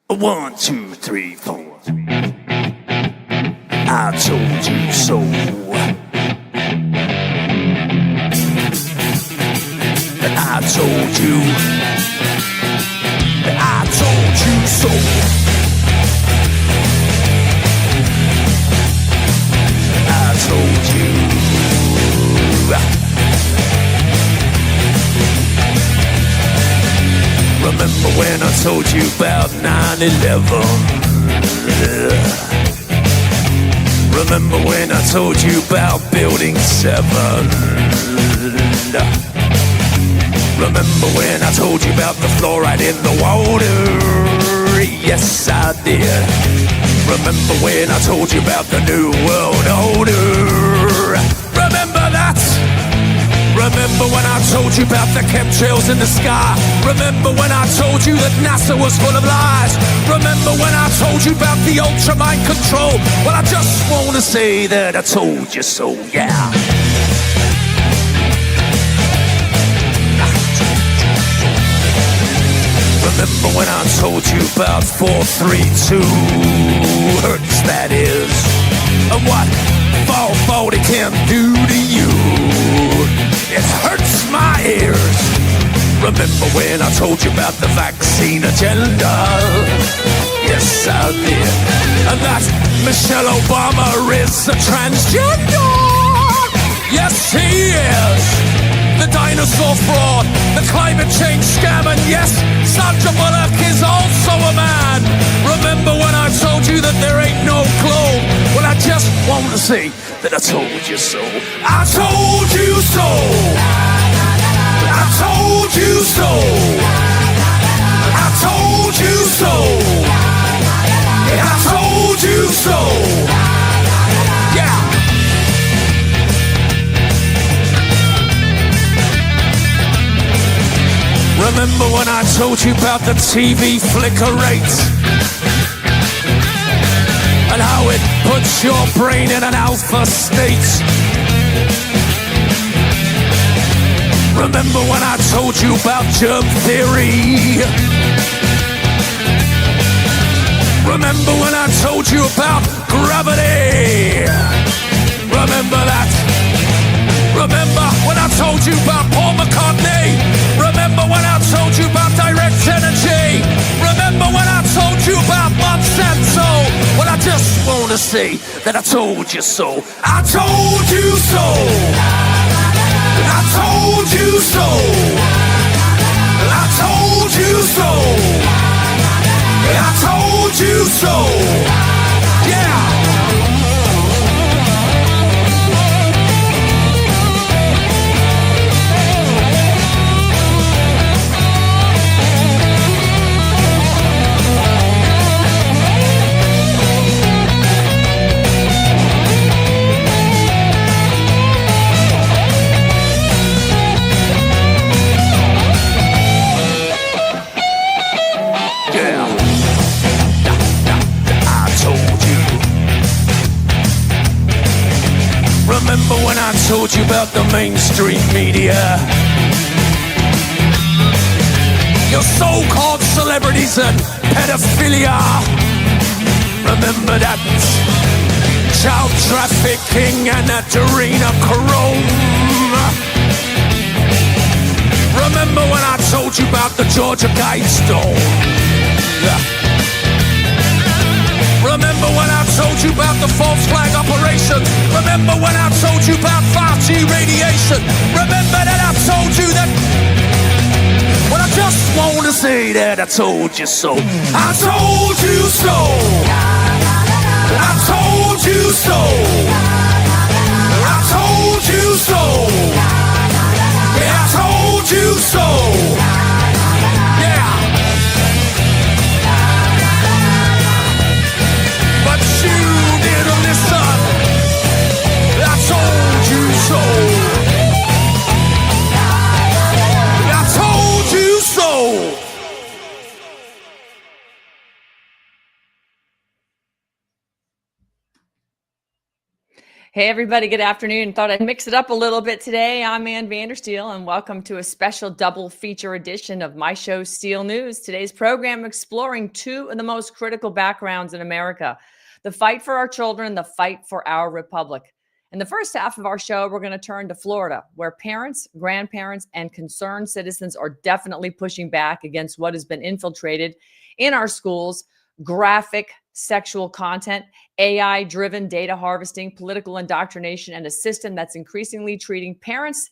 1, 2, 3, 4. I told you so. I told you. I told you so. I told you. Remember when I told you about 9/11? Remember when I told you about Building 7? Remember when I told you about the fluoride in the water? Yes, I did. Remember when I told you about the New World Order? Remember that? Remember when I told you about the chemtrails in the sky? Remember when I told you that NASA was full of lies? Remember when I told you about the ultra mind control? Well, I just want to say that I told you so, yeah. Remember when I told you about 432 hertz, that is, and what 440 can do to you? It hurts my ears. Remember when I told you about the vaccine agenda? Yes, I did. And that Michelle Obama is a transgender. Yes, he is. The dinosaur fraud, the climate change scam, and yes, Sandra Bullock is also a man. Remember when I told you that there ain't no globe? Well, I just want to say that I told you so. I told you so. I told you so. I told you so. I told you so. Yeah. Remember when I told you about the TV flicker rate? And how it puts your brain in an alpha state? Remember when I told you about germ theory? Remember when I told you about gravity? Remember that? Remember when I told you about Paul McCartney? Remember when I told you about direct energy? Remember when I told you about Monsanto? Well, I just want to say that I told you so. I told you so. I told you so. I told you so. I told you so. Yeah. Remember when I told you about the mainstream media? Your so-called celebrities and pedophilia. Remember that? Child trafficking and adrenochrome. Remember when I told you about the Georgia Guidestone? Remember when I told you about the false flag operation? Remember when I told you about 5G radiation? Remember that I told you that? Well, I just want to say that I told you so. I told you so. I told you so. I told you so. Yeah, I told you so. Yeah. But you didn't listen. I told you so. I told you so. Hey, everybody. Good afternoon. Thought I'd mix it up a little bit today. I'm Ann Vandersteel, and welcome to a special double feature edition of my show, Steel News. Today's program exploring two of the most critical backgrounds in America, the fight for our children, the fight for our republic. In the first half of our show, we're going to turn to Florida, where parents, grandparents, and concerned citizens are definitely pushing back against what has been infiltrated in our schools: graphic sexual content, AI-driven data harvesting, political indoctrination, and a system that's increasingly treating parents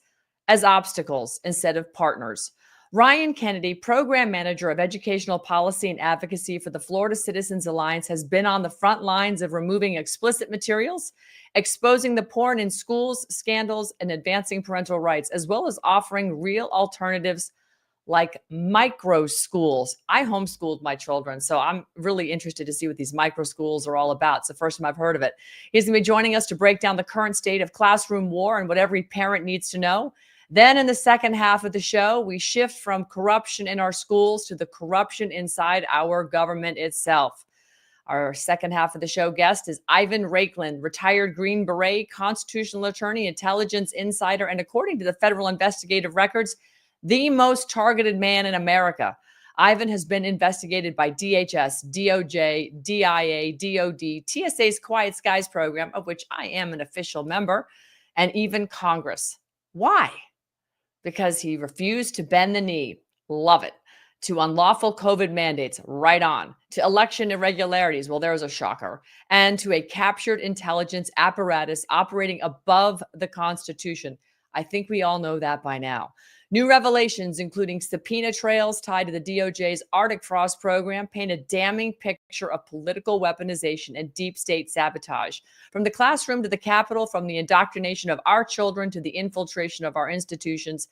as obstacles instead of partners. Ryan Kennedy, Program Manager of Educational Policy and Advocacy for the Florida Citizens Alliance, has been on the front lines of removing explicit materials, exposing the porn in schools scandals, and advancing parental rights, as well as offering real alternatives like micro schools. I homeschooled my children, so I'm really interested to see what these micro schools are all about. It's the first time I've heard of it. He's going to be joining us to break down the current state of classroom war and what every parent needs to know. Then in the second half of the show, we shift from corruption in our schools to the corruption inside our government itself. Our second half of the show guest is Ivan Raiklin, retired Green Beret, constitutional attorney, intelligence insider, and according to the federal investigative records, the most targeted man in America. Ivan has been investigated by DHS, DOJ, DIA, DOD, TSA's Quiet Skies program, of which I am an official member, and even Congress. Why? Because he refused to bend the knee. Love it. To unlawful COVID mandates, right on. To election irregularities, well, there's a shocker. And to a captured intelligence apparatus operating above the Constitution. I think we all know that by now. New revelations, including subpoena trails tied to the DOJ's Arctic Frost program, paint a damning picture of political weaponization and deep state sabotage. From the classroom to the Capitol, from the indoctrination of our children to the infiltration of our institutions.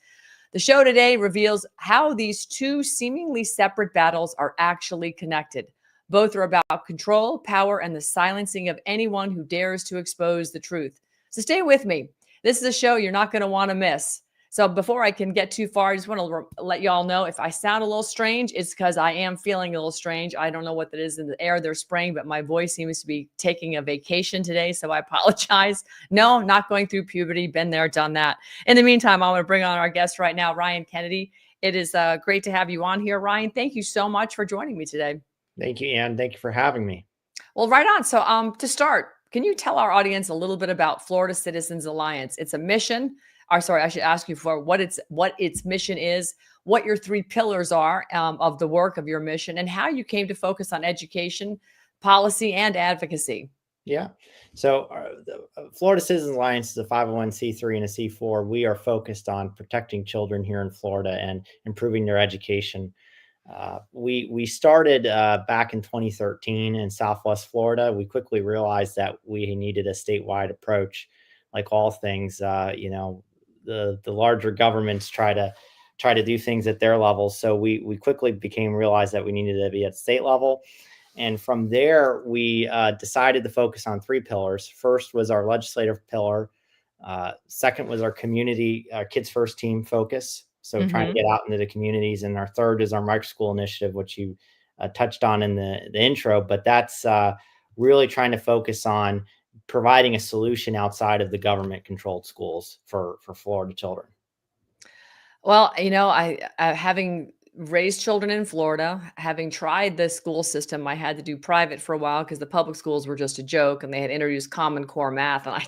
The show today reveals how these two seemingly separate battles are actually connected. Both are about control, power, and the silencing of anyone who dares to expose the truth. So stay with me. This is a show you're not going to want to miss. So before I can get too far, I just want to let y'all know if I sound a little strange, it's because I am feeling a little strange. I don't know what that is in the air they're spraying, but my voice seems to be taking a vacation today, so I apologize. No, not going through puberty. Been there, done that. In the meantime, I want to bring on our guest right now, Ryan Kennedy. It is great to have you on here, Ryan. Thank you so much for joining me today. Thank you, Ann. Thank you for having me. Well, right on. So to start, can you tell our audience a little bit about Florida Citizens Alliance? It's a mission. Or sorry, I should ask you for what its mission is, what your three pillars are of the work of your mission, and how you came to focus on education, policy, and advocacy. Yeah. So the Florida Citizens Alliance is a 501c3 and a C4. We are focused on protecting children here in Florida and improving their education. We started back in 2013 in Southwest Florida. We quickly realized that we needed a statewide approach. Like all things, the larger governments try to do things at their level. So we quickly realized that we needed to be at state level. And from there, we decided to focus on three pillars. First was our legislative pillar. Second was our community, Kids First team focus. So trying to get out into the communities. And our third is our microschool initiative, which you touched on in the intro. But that's really trying to focus on providing a solution outside of the government-controlled schools for Florida children. Well, I having raised children in Florida, having tried the school system, I had to do private for a while because the public schools were just a joke, and they had introduced Common Core math, and I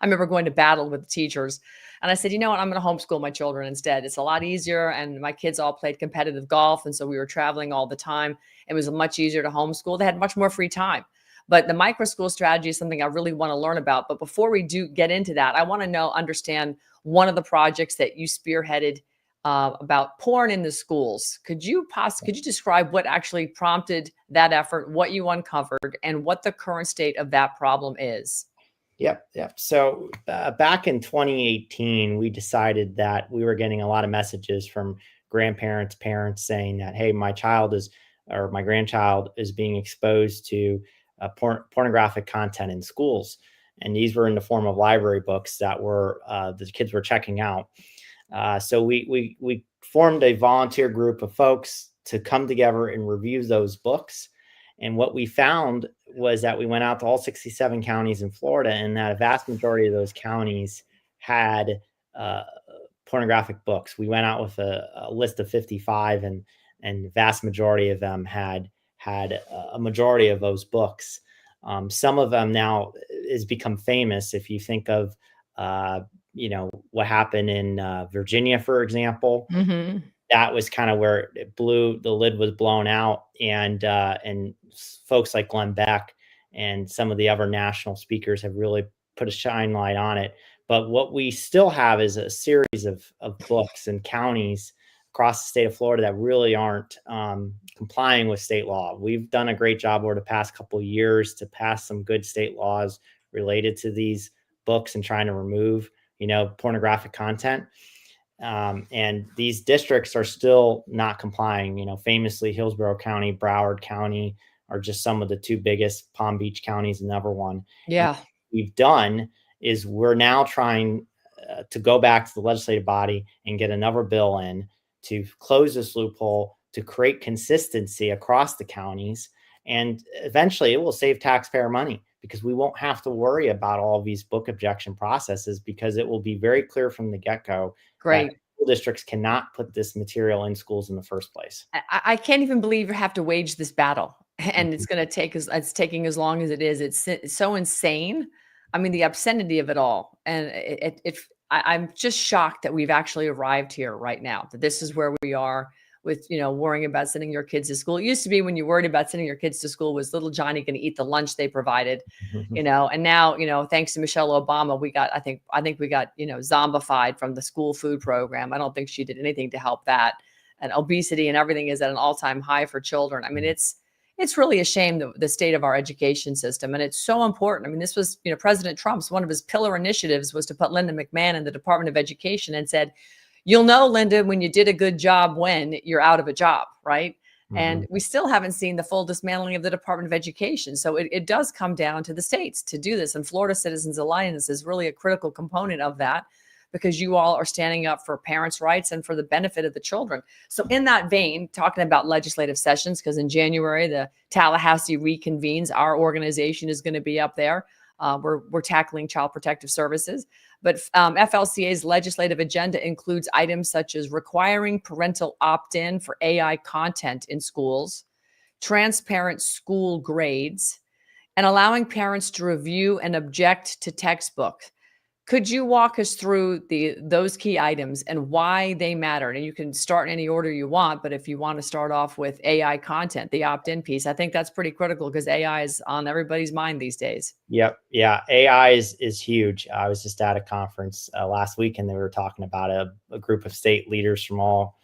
remember going to battle with the teachers, and I said, you know what, I'm going to homeschool my children instead. It's a lot easier, and my kids all played competitive golf, and so we were traveling all the time. It was much easier to homeschool. They had much more free time. But the microschool strategy is something I really want to learn about. But before we do get into that, I want to understand one of the projects that you spearheaded about porn in the schools. Could you describe what actually prompted that effort, what you uncovered, and what the current state of that problem is? Yep. So back in 2018, we decided that we were getting a lot of messages from grandparents, parents saying that, hey, my grandchild is being exposed to pornographic content in schools. And these were in the form of library books that were the kids were checking out. So we formed a volunteer group of folks to come together and review those books And what we found was that we went out to all 67 counties in Florida, and that a vast majority of those counties had pornographic books. We went out with a list of 55, and the vast majority of them had a majority of those books. Some of them now has become famous. If you think of, what happened in Virginia, for example, that was kind of where the lid was blown out, and folks like Glenn Beck and some of the other national speakers have really put a shine light on it. But what we still have is a series of books and counties across the state of Florida that really aren't complying with state law. We've done a great job over the past couple of years to pass some good state laws related to these books and trying to remove, pornographic content. And these districts are still not complying. Famously, Hillsborough County, Broward County are just some of the two biggest. Palm Beach County is another one. Yeah. And what we've done is we're now trying to go back to the legislative body and get another bill in to close this loophole, to create consistency across the counties. And eventually it will save taxpayer money, because we won't have to worry about all these book objection processes, because it will be very clear from the get-go. Great. That school districts cannot put this material in schools in the first place. I can't even believe you have to wage this battle, and it's going to take it's taking as long as it is. It's so insane. I mean, the obscenity of it all. And I'm just shocked that we've actually arrived here right now, that this is where we are with, worrying about sending your kids to school. It used to be when you worried about sending your kids to school, was little Johnny going to eat the lunch they provided, and now, thanks to Michelle Obama, we got, I think we got, zombified from the school food program. I don't think she did anything to help that. And obesity and everything is at an all-time high for children. I mean, it's really a shame, the state of our education system. And it's so important. I mean, this was, President Trump's, one of his pillar initiatives was to put Linda McMahon in the Department of Education, and said, you'll know, Linda, when you did a good job when you're out of a job, right? And we still haven't seen the full dismantling of the Department of Education. So it does come down to the states to do this. And Florida Citizens Alliance is really a critical component of that, because you all are standing up for parents' rights and for the benefit of the children. So in that vein, talking about legislative sessions, because in January, the Tallahassee reconvenes, our organization is going to be up there. We're tackling child protective services. But FLCA's legislative agenda includes items such as requiring parental opt-in for AI content in schools, transparent school grades, and allowing parents to review and object to textbooks. Could you walk us through those key items and why they matter? And you can start in any order you want, but if you want to start off with AI content, the opt-in piece, I think that's pretty critical, because AI is on everybody's mind these days. Yep. Yeah. AI is huge. I was just at a conference last week, and they were talking about a group of state leaders from all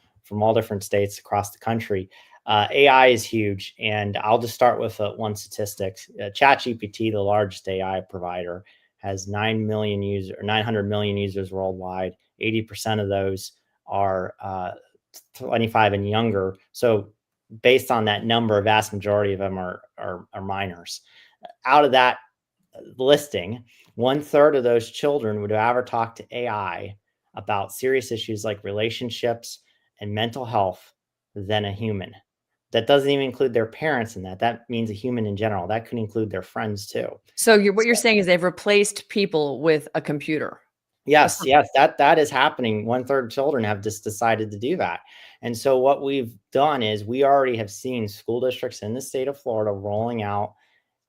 different states across the country. AI is huge. And I'll just start with one statistic. ChatGPT, the largest AI provider, has 900 million users worldwide. 80% of those are 25 and younger. So based on that number, a vast majority of them are minors. Out of that listing, 1/3 of those children would have ever talked to AI about serious issues like relationships and mental health than a human. That doesn't even include their parents in that. That means a human in general. That could include their friends too. So what you're saying is they've replaced people with a computer. Yes, that is happening. 1/3 of children have just decided to do that. And so what we've done is we already have seen school districts in the state of Florida rolling out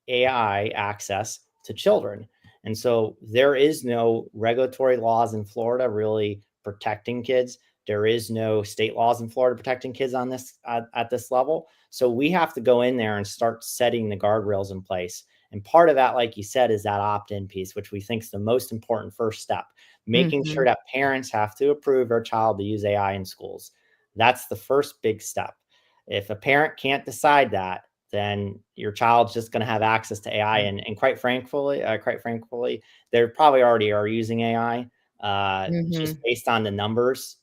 AI access to children. And so there is no regulatory laws in Florida really protecting kids. There is no state laws in Florida protecting kids on this at this level. So we have to go in there and start setting the guardrails in place. And part of that, like you said, is that opt-in piece, which we think is the most important first step, making sure that parents have to approve their child to use AI in schools. That's the first big step. If a parent can't decide that, then your child's just going to have access to AI. And quite frankly, they probably already are using AI. Just based on the numbers,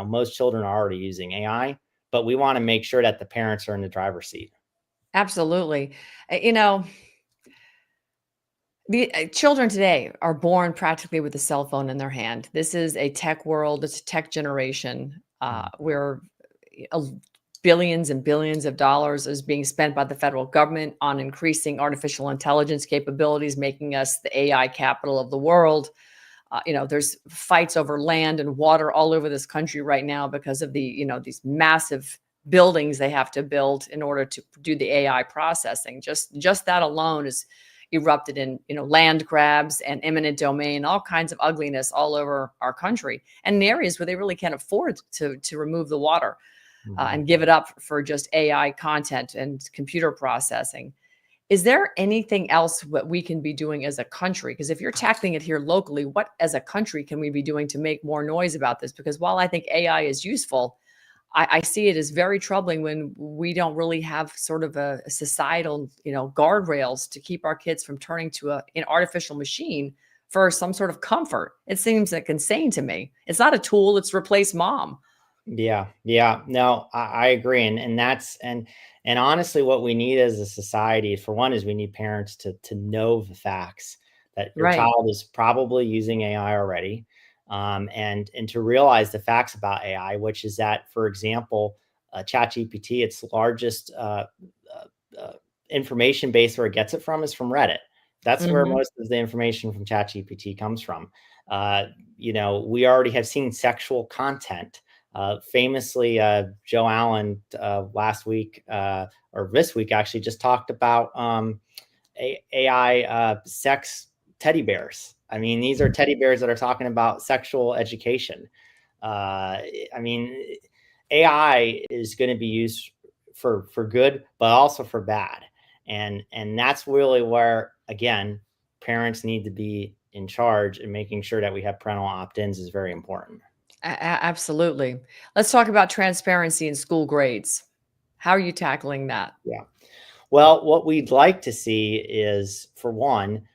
most children are already using AI, but we want to make sure that the parents are in the driver's seat. Absolutely. The children today are born practically with a cell phone in their hand. This is a tech world. It's a tech generation where billions and billions of dollars is being spent by the federal government on increasing artificial intelligence capabilities, making us the AI capital of the world. There's fights over land and water all over this country right now because of these massive buildings they have to build in order to do the AI processing. Just that alone is erupted in, land grabs and eminent domain, all kinds of ugliness all over our country, and in areas where they really can't afford to remove the water and give it up for just AI content and computer processing. Is there anything else what we can be doing as a country? Because if you're tackling it here locally, what as a country can we be doing to make more noise about this? Because while I think AI is useful, I see it as very troubling when we don't really have sort of a societal, guardrails to keep our kids from turning to an artificial machine for some sort of comfort. It seems like insane to me. It's not a tool, it's replaced mom. Yeah. No, I agree. And honestly, what we need as a society, for one, is we need parents to know the facts that your Right. child is probably using AI already. And to realize the facts about AI, which is that, for example, ChatGPT, its largest information base where it gets it from is from Reddit. That's where most of the information from ChatGPT comes from. We already have seen sexual content. Famously, Joe Allen last week or this week actually just talked about AI sex teddy bears. I mean, these are teddy bears that are talking about sexual education. AI is going to be used for good, but also for bad. And that's really where, again, parents need to be in charge, and making sure that we have parental opt-ins is very important. Absolutely. Let's talk about transparency in school grades. How are you tackling that? Yeah. Well, what we'd like to see is, for one,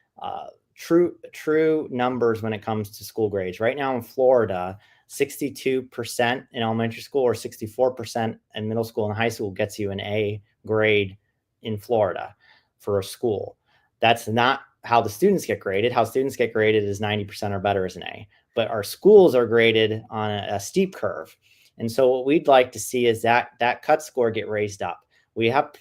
true numbers when it comes to school grades. Right now in Florida, 62% in elementary school or 64% in middle school and high school gets you an A grade in Florida for a school. That's not how the students get graded. How students get graded is 90% or better as an A. But our schools are graded on a steep curve. And so what we'd like to see is that cut score get raised up. We have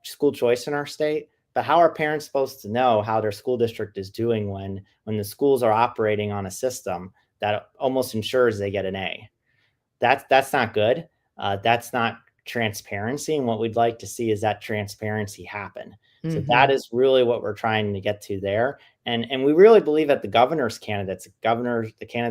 school choice in our state, but how are parents supposed to know how their school district is doing when the schools are operating on a system that almost ensures they get an A? That's not good. That's not transparency. And what we'd like to see is that transparency happen. So that is really what we're trying to get to there. And we really believe that the candidates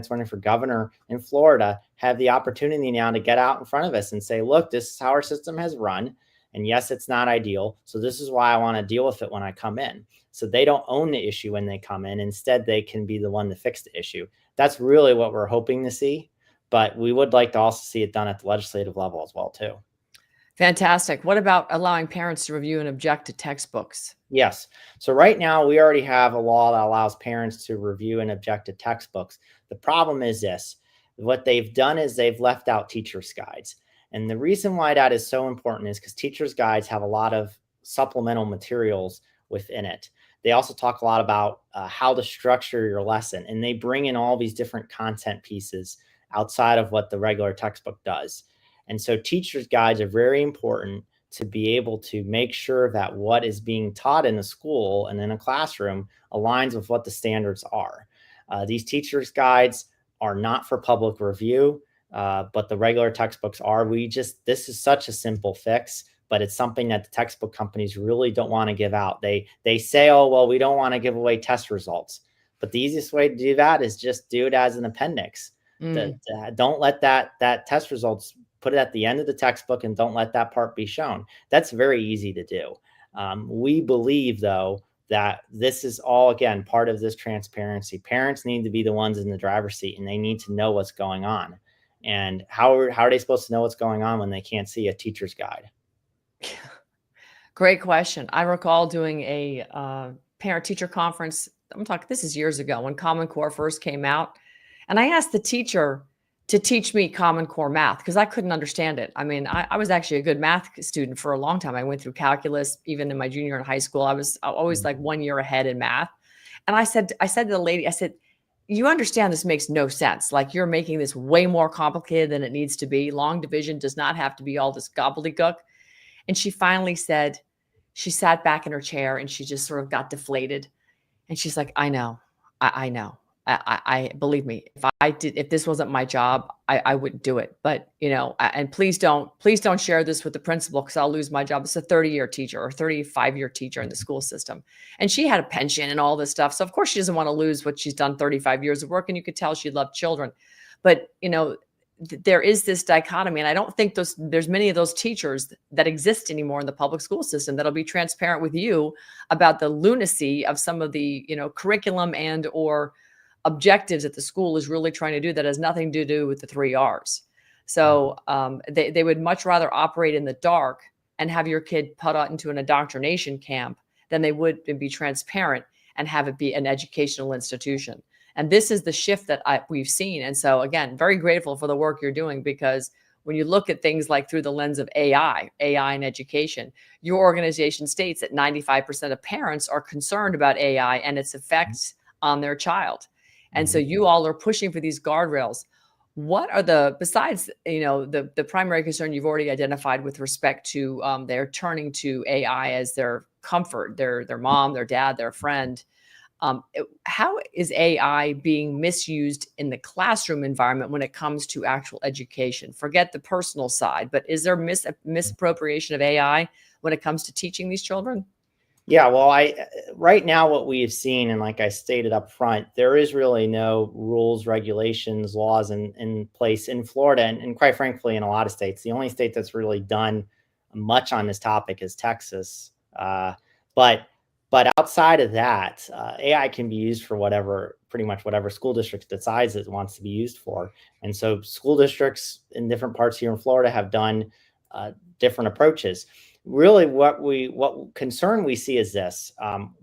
running for governor in Florida have the opportunity now to get out in front of us and say, look, this is how our system has run. And yes, it's not ideal. So this is why I want to deal with it when I come in. So they don't own the issue when they come in. Instead, they can be the one to fix the issue. That's really what we're hoping to see. But we would like to also see it done at the legislative level as well, too. Fantastic. What about allowing parents to review and object to textbooks? Yes. So right now we already have a law that allows parents to review and object to textbooks. The problem is this. What they've done is they've left out teachers' guides. And the reason why that is so important is because teachers' guides have a lot of supplemental materials within it. They also talk a lot about how to structure your lesson. And they bring in all these different content pieces outside of what the regular textbook does. And so teachers' guides are very important to be able to make sure that what is being taught in a school and in a classroom aligns with what the standards are. These teachers' guides are not for public review, but the regular textbooks are. This is such a simple fix, but it's something that the textbook companies really don't want to give out. They say, oh, well, we don't want to give away test results. But the easiest way to do that is just do it as an appendix. Don't let that test results, put it at the end of the textbook, and don't let that part be shown. That's very easy to do. We believe, though, that this is all, again, part of this transparency. Parents need to be the ones in the driver's seat, and they need to know what's going on. And how are they supposed to know what's going on when they can't see a teacher's guide? Great question. I recall doing a parent-teacher conference. This is years ago when Common Core first came out. And I asked the teacher to teach me Common Core math because I couldn't understand it. I mean, I was actually a good math student for a long time. I went through calculus, even in my junior year in high school. I was always like 1 year ahead in math. And I said to the lady, I said, you understand this makes no sense. Like, you're making this way more complicated than it needs to be. Long division does not have to be all this gobbledygook. And she finally said, she sat back in her chair and she just sort of got deflated. And she's like, I know, I know. I believe me, if this wasn't my job, I wouldn't do it. But, and please don't share this with the principal, because I'll lose my job. It's a 30-year teacher or 35-year teacher in the school system. And she had a pension and all this stuff. So of course she doesn't want to lose what she's done 35 years of work. And you could tell she loved children. But, there is this dichotomy. And I don't think there's many of those teachers that exist anymore in the public school system that'll be transparent with you about the lunacy of some of the, curriculum and or objectives that the school is really trying to do that has nothing to do with the 3 R's. So they would much rather operate in the dark and have your kid put out into an indoctrination camp than they would be transparent and have it be an educational institution. And this is the shift that we've seen. And so, again, very grateful for the work you're doing, because when you look at things like through the lens of AI in education, your organization states that 95% of parents are concerned about AI and its effects on their child. And so you all are pushing for these guardrails. What are besides, the primary concern you've already identified with respect to their turning to AI as their comfort, their mom, their dad, their friend? How is AI being misused in the classroom environment when it comes to actual education? Forget the personal side, but is there misappropriation of AI when it comes to teaching these children? Yeah, well, right now what we have seen, and like I stated up front, there is really no rules, regulations, laws in place in Florida, and quite frankly, in a lot of states. The only state that's really done much on this topic is Texas. But outside of that, AI can be used for pretty much whatever school district decides it wants to be used for. And so school districts in different parts here in Florida have done different approaches. Really, what concern we see is this.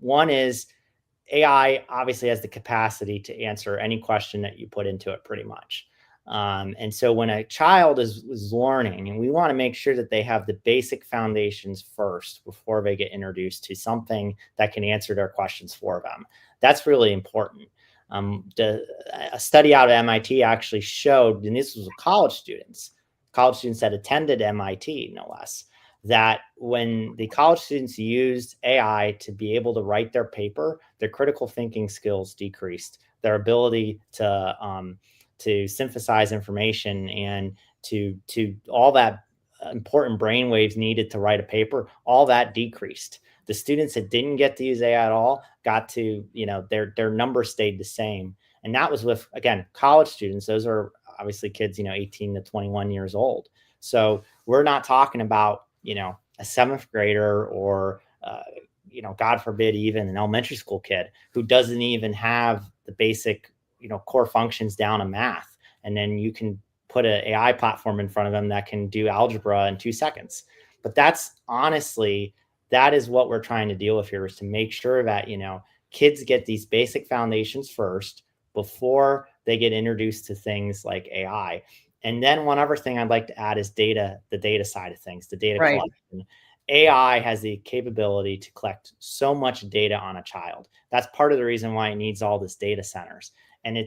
One is AI obviously has the capacity to answer any question that you put into it pretty much. And so when a child is learning, and we want to make sure that they have the basic foundations first before they get introduced to something that can answer their questions for them. That's really important. A study out of MIT actually showed, and this was with college students that attended MIT, no less, that when the college students used AI to be able to write their paper, their critical thinking skills decreased, their ability to synthesize information and to all that important brain waves needed to write a paper, all that decreased. The students that didn't get to use AI at all got to, their numbers stayed the same. And that was with, again, college students. Those are obviously kids, 18 to 21 years old. So we're not talking about, a 7th grader or, God forbid, even an elementary school kid who doesn't even have the basic, core functions down in math. And then you can put an AI platform in front of them that can do algebra in 2 seconds. But that is what we're trying to deal with here, is to make sure that, kids get these basic foundations first before they get introduced to things like AI. And then one other thing I'd like to add is the data side of things, the data collection. AI has the capability to collect so much data on a child. That's part of the reason why it needs all this data centers. And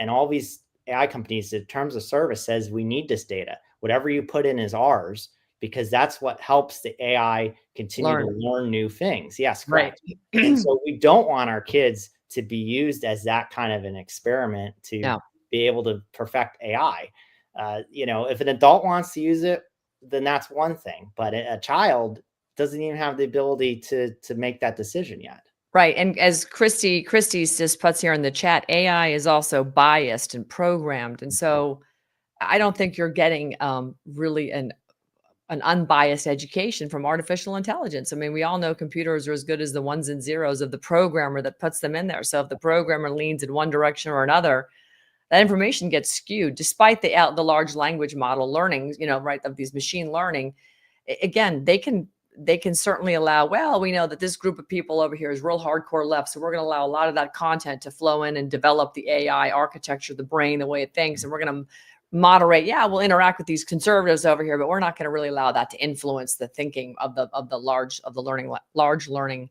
all these AI companies, in terms of service, says we need this data. Whatever you put in is ours, because that's what helps the AI continue to learn new things. Yes, correct. Right. So we don't want our kids to be used as that kind of an experiment to be able to perfect AI. If an adult wants to use it, then that's one thing. But a child doesn't even have the ability to make that decision yet. Right. And as Christy just puts here in the chat, AI is also biased and programmed. And so I don't think you're getting really an unbiased education from artificial intelligence. I mean, we all know computers are as good as the ones and zeros of the programmer that puts them in there. So if the programmer leans in one direction or another, that information gets skewed, despite the large language model learning, of these machine learning. Again, they can certainly allow, well, we know that this group of people over here is real hardcore left, so we're going to allow a lot of that content to flow in and develop the AI architecture, the brain, the way it thinks, and we're going to moderate. Yeah, we'll interact with these conservatives over here, but we're not going to really allow that to influence the thinking of the large learning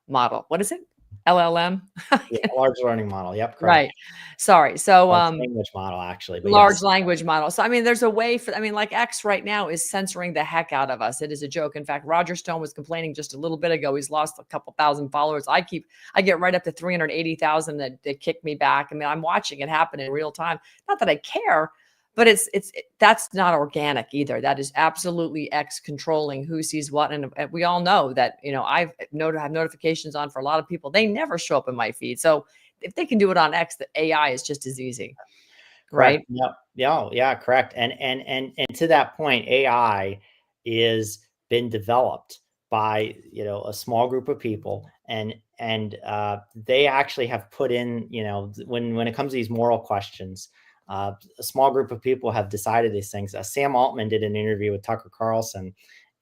model. What is it? LLM. Yeah, large learning model. Yep, correct. Right. Sorry. So, Large language model, actually, but large yes. language model. So, I mean, there's a way for, I mean, like X right now is censoring the heck out of us. It is a joke. In fact, Roger Stone was complaining just a little bit ago. He's lost a couple thousand followers. I get right up to 380,000 that they kick me back. I mean, I'm watching it happen in real time. Not that I care, but that's not organic either. That is absolutely X controlling who sees what. And we all know that, I have notifications on for a lot of people. They never show up in my feed. So if they can do it on X, the AI is just as easy. Correct. Right. Yep. Yeah, correct. And to that point, AI is been developed by, a small group of people, and they actually have put in, when it comes to these moral questions, a small group of people have decided these things. Sam Altman did an interview with Tucker Carlson,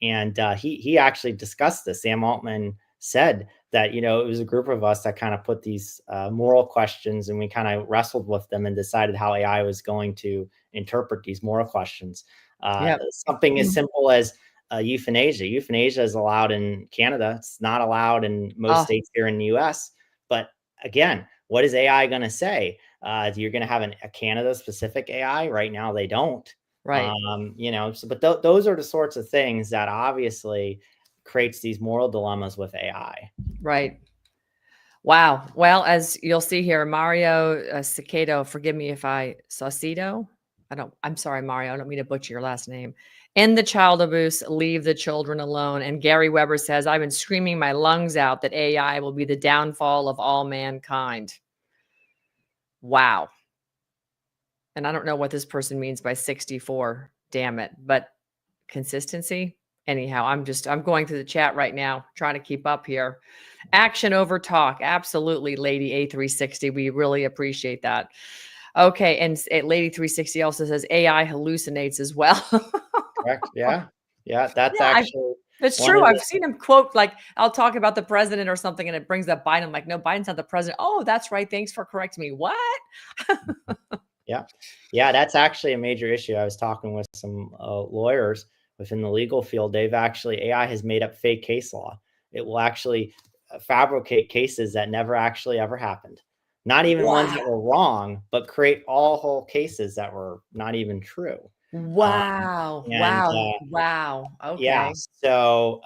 and he actually discussed this. Sam Altman said that, it was a group of us that kind of put these moral questions, and we kind of wrestled with them and decided how AI was going to interpret these moral questions. Yep. Something as simple as euthanasia. Euthanasia is allowed in Canada. It's not allowed in most states here in the US. But again, what is AI going to say? You're going to have a Canada specific AI. Right now, they don't. Right. But those are the sorts of things that obviously creates these moral dilemmas with AI. Right. Wow. Well, as you'll see here, Mario Cicado, forgive me if Saucedo. I'm sorry, Mario. I don't mean to butcher your last name. End the child abuse, leave the children alone. And Gary Weber says, I've been screaming my lungs out that AI will be the downfall of all mankind. Wow. And I don't know what this person means by 64, damn it. But consistency. Anyhow, I'm going through the chat right now, trying to keep up here. Action over talk. Absolutely, Lady A360. We really appreciate that. Okay. And Lady 360 also says AI hallucinates as well. Correct. Yeah. Yeah. That's Yeah, actually. it's true. I've seen him quote, like, I'll talk about the president or something, and it brings up Biden. I'm like, no, Biden's not the president. Oh, that's right. Thanks for correcting me. What? Yeah. Yeah. That's actually a major issue. I was talking with some lawyers within the legal field. AI has made up fake case law. It will actually fabricate cases that never actually ever happened. Not even ones that were wrong, but create all whole cases that were not even true. Wow. Wow. Okay. Yeah. So,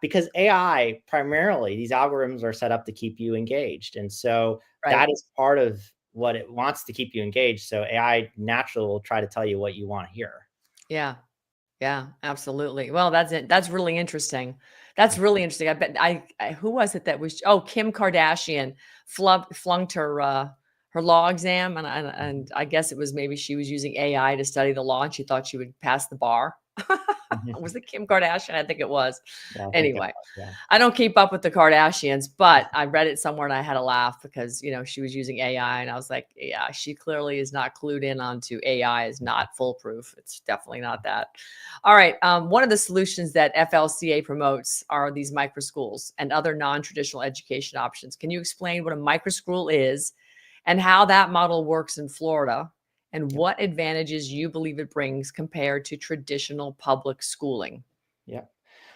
because AI primarily, these algorithms are set up to keep you engaged. And so that is part of what it wants to keep you engaged. So AI naturally will try to tell you what you want to hear. Yeah. Yeah, absolutely. Well, that's it. That's really interesting. That's really interesting. I bet who was it that was, Kim Kardashian flunked her law exam. And I guess it was, maybe she was using AI to study the law and she thought she would pass the bar. Was it Kim Kardashian? I think it was. Yeah, Anyway, I don't keep up with the Kardashians, but I read it somewhere and I had a laugh because, she was using AI and I was like, yeah, she clearly is not clued in onto AI is not foolproof. It's definitely not that. All right. One of the solutions that FLCA promotes are these microschools and other non-traditional education options. Can you explain what a microschool is and how that model works in Florida? And what advantages you believe it brings compared to traditional public schooling? Yeah.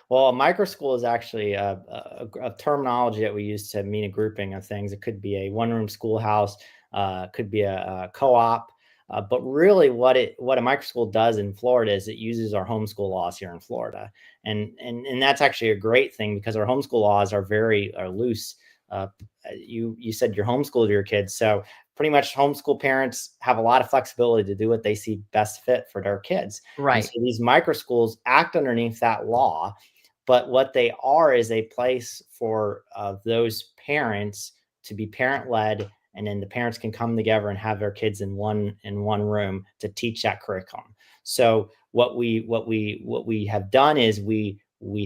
Well, a microschool is actually a terminology that we use to mean a grouping of things. It could be a one-room schoolhouse, could be a co-op, but really, what a microschool does in Florida is it uses our homeschool laws here in Florida, and that's actually a great thing because our homeschool laws are very loose. You said you're homeschooled your kids, so pretty much homeschool parents have a lot of flexibility to do what they see best fit for their kids. Right. And so these microschools act underneath that law, but what they are is a place for those parents to be parent led, and then the parents can come together and have their kids in one room to teach that curriculum. So what we have done is we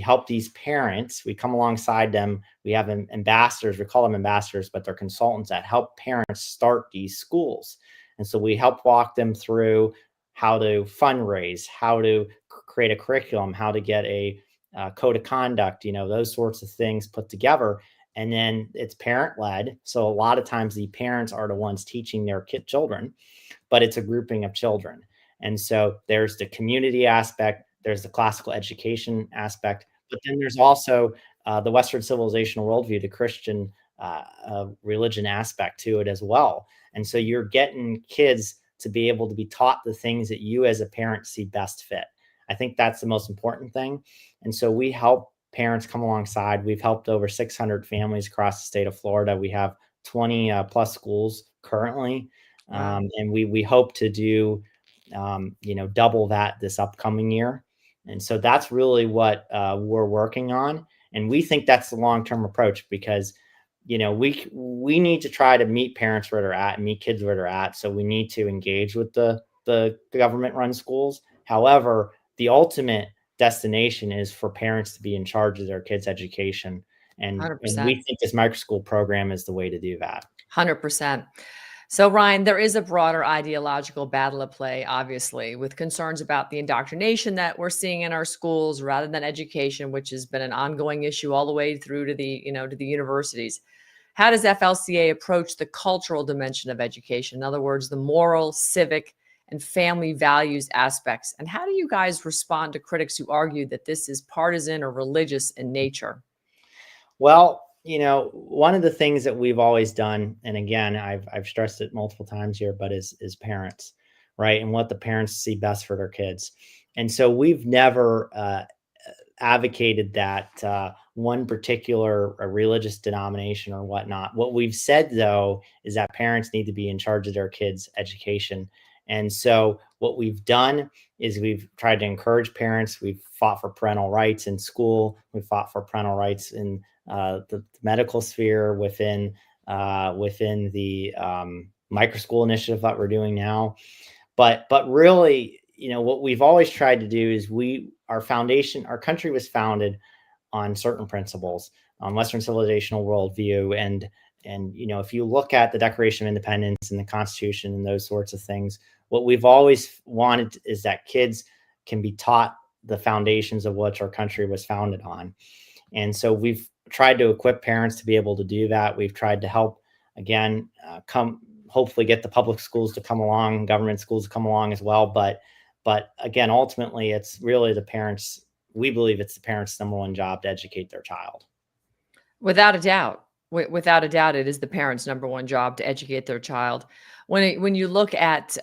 help these parents. We come alongside them. We have ambassadors. We call them ambassadors, but they're consultants that help parents start these schools. And so we help walk them through how to fundraise, how to create a curriculum, how to get a code of conduct, those sorts of things put together. And then it's parent led. So a lot of times the parents are the ones teaching their children, but it's a grouping of children. And so there's the community aspect, there's the classical education aspect, but then there's also the Western civilizational worldview, the Christian religion aspect to it as well. And so you're getting kids to be able to be taught the things that you as a parent see best fit. I think that's the most important thing. And so we help parents come alongside. We've helped over 600 families across the state of Florida. We have 20 plus schools currently. Wow. And we hope to do, double that this upcoming year. And so that's really what we're working on. And we think that's the long-term approach because, we need to try to meet parents where they're at and meet kids where they're at. So we need to engage with the government-run schools. However, the ultimate destination is for parents to be in charge of their kids' education. And 100%. we think this microschool program is the way to do that. 100%. So, Ryan, there is a broader ideological battle at play, obviously, with concerns about the indoctrination that we're seeing in our schools rather than education, which has been an ongoing issue all the way through to the universities. How does FLCA approach the cultural dimension of education? In other words, the moral, civic, and family values aspects. And how do you guys respond to critics who argue that this is partisan or religious in nature? Well, one of the things that we've always done, and again, I've stressed it multiple times here, but is parents, right? And what the parents see best for their kids. And so we've never advocated that one particular religious denomination or whatnot. What we've said, though, is that parents need to be in charge of their kids' education. And so what we've done is we've tried to encourage parents. We've fought for parental rights in school. We've fought for parental rights in the medical sphere, within the microschool initiative that we're doing now. But really, what we've always tried to do is our country was founded on certain principles, on Western civilizational worldview. And if you look at the Declaration of Independence and the Constitution and those sorts of things, what we've always wanted is that kids can be taught the foundations of which our country was founded on. And so we've tried to equip parents to be able to do that. We've tried to help, again, hopefully get the public schools to come along, government schools to come along as well. But again, ultimately, it's really the parents. We believe it's the parents' number one job to educate their child. Without a doubt. Without a doubt, it is the parents' number one job to educate their child. When you look at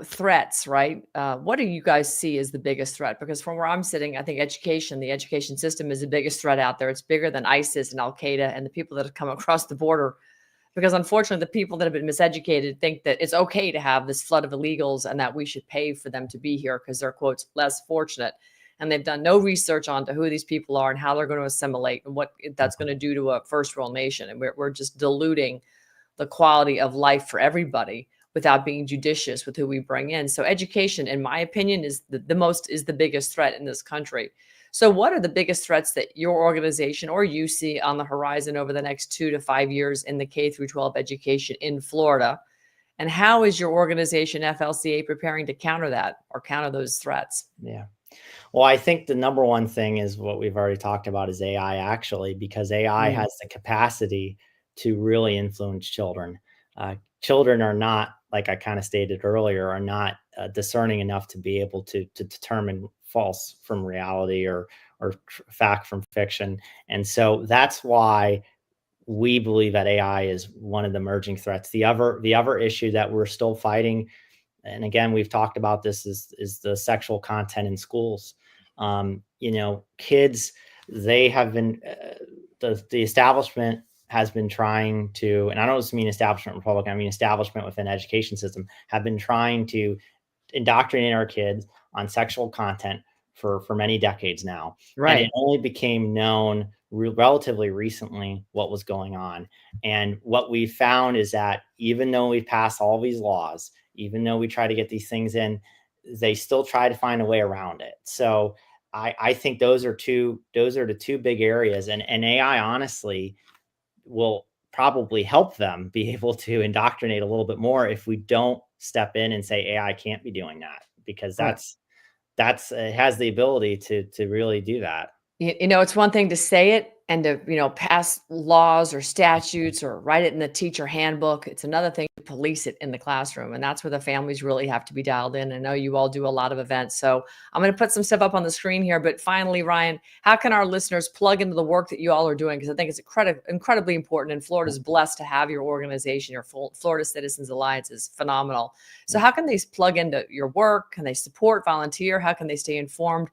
threats, right? What do you guys see as the biggest threat? Because from where I'm sitting, I think the education system is the biggest threat out there. It's bigger than ISIS and Al Qaeda and the people that have come across the border. Because unfortunately, the people that have been miseducated think that it's okay to have this flood of illegals and that we should pay for them to be here because they're, quotes, less fortunate. And they've done no research onto who these people are and how they're going to assimilate and what that's going to do to a first world nation. And we're just diluting the quality of life for everybody without being judicious with who we bring in. So education, in my opinion, is the biggest threat in this country. So what are the biggest threats that your organization or you see on the horizon over the next 2 to 5 years in the K through 12 education in Florida? And how is your organization FLCA preparing to counter that or counter those threats? Yeah. Well, I think the number one thing is what we've already talked about is AI, actually, because AI has the capacity to really influence children. Children are not, like I kind of stated earlier, are not discerning enough to be able to determine false from reality or fact from fiction. And so that's why we believe that AI is one of the emerging threats. The other issue that we're still fighting, and again, we've talked about this, is the sexual content in schools. Kids, they have been, the establishment has been trying to, and I don't just mean establishment Republican, I mean establishment within education system, have been trying to indoctrinate our kids on sexual content for many decades now. Right. And it only became known relatively recently what was going on. And what we found is that even though we pass all these laws, even though we try to get these things in, they still try to find a way around it. So I think those are the two big areas. And AI honestly will probably help them be able to indoctrinate a little bit more if we don't step in and say AI can't be doing that, because it has the ability to really do that. It's one thing to say it and to, pass laws or statutes or write it in the teacher handbook. It's another thing to police it in the classroom. And that's where the families really have to be dialed in. I know you all do a lot of events. So I'm going to put some stuff up on the screen here. But finally, Ryan, how can our listeners plug into the work that you all are doing? Because I think it's incredibly important. And Florida's blessed to have your organization. Your Florida Citizens Alliance is phenomenal. So how can they plug into your work? Can they support, volunteer? How can they stay informed?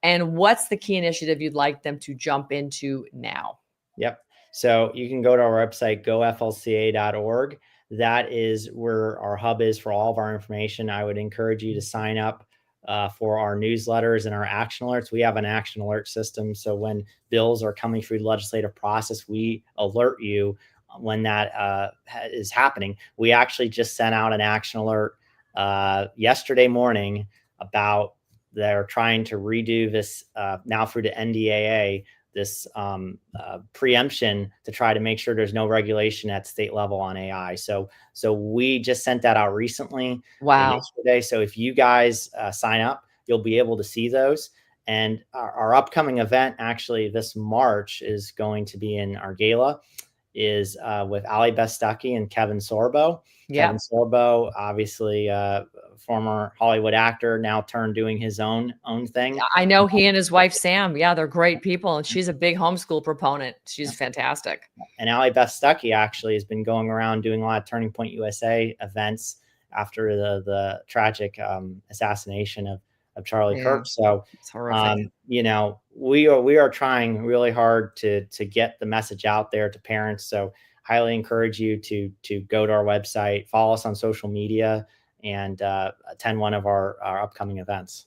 And what's the key initiative you'd like them to jump into now? Yep. So you can go to our website, goflca.org. That is where our hub is for all of our information. I would encourage you to sign up for our newsletters and our action alerts. We have an action alert system. So when bills are coming through the legislative process, we alert you when that is happening. We actually just sent out an action alert yesterday morning about they're trying to redo this now through the NDAA, this preemption to try to make sure there's no regulation at state level on AI. So we just sent that out recently. Wow. Yesterday. So if you guys sign up, you'll be able to see those. And our upcoming event actually this March is going to be in our gala is with Ali Bestaki and Kevin Sorbo. Yeah. Kevin Sorbo, obviously former Hollywood actor, now turned doing his own thing. I know he and his wife, Sam. Yeah, they're great people. And she's a big homeschool proponent. She's fantastic. And Ali Bestaki actually has been going around doing a lot of Turning Point USA events after the tragic assassination of Charlie Kirk. So, you know, we are trying really hard to get the message out there to parents. So highly encourage you to go to our website, follow us on social media, and attend one of our upcoming events.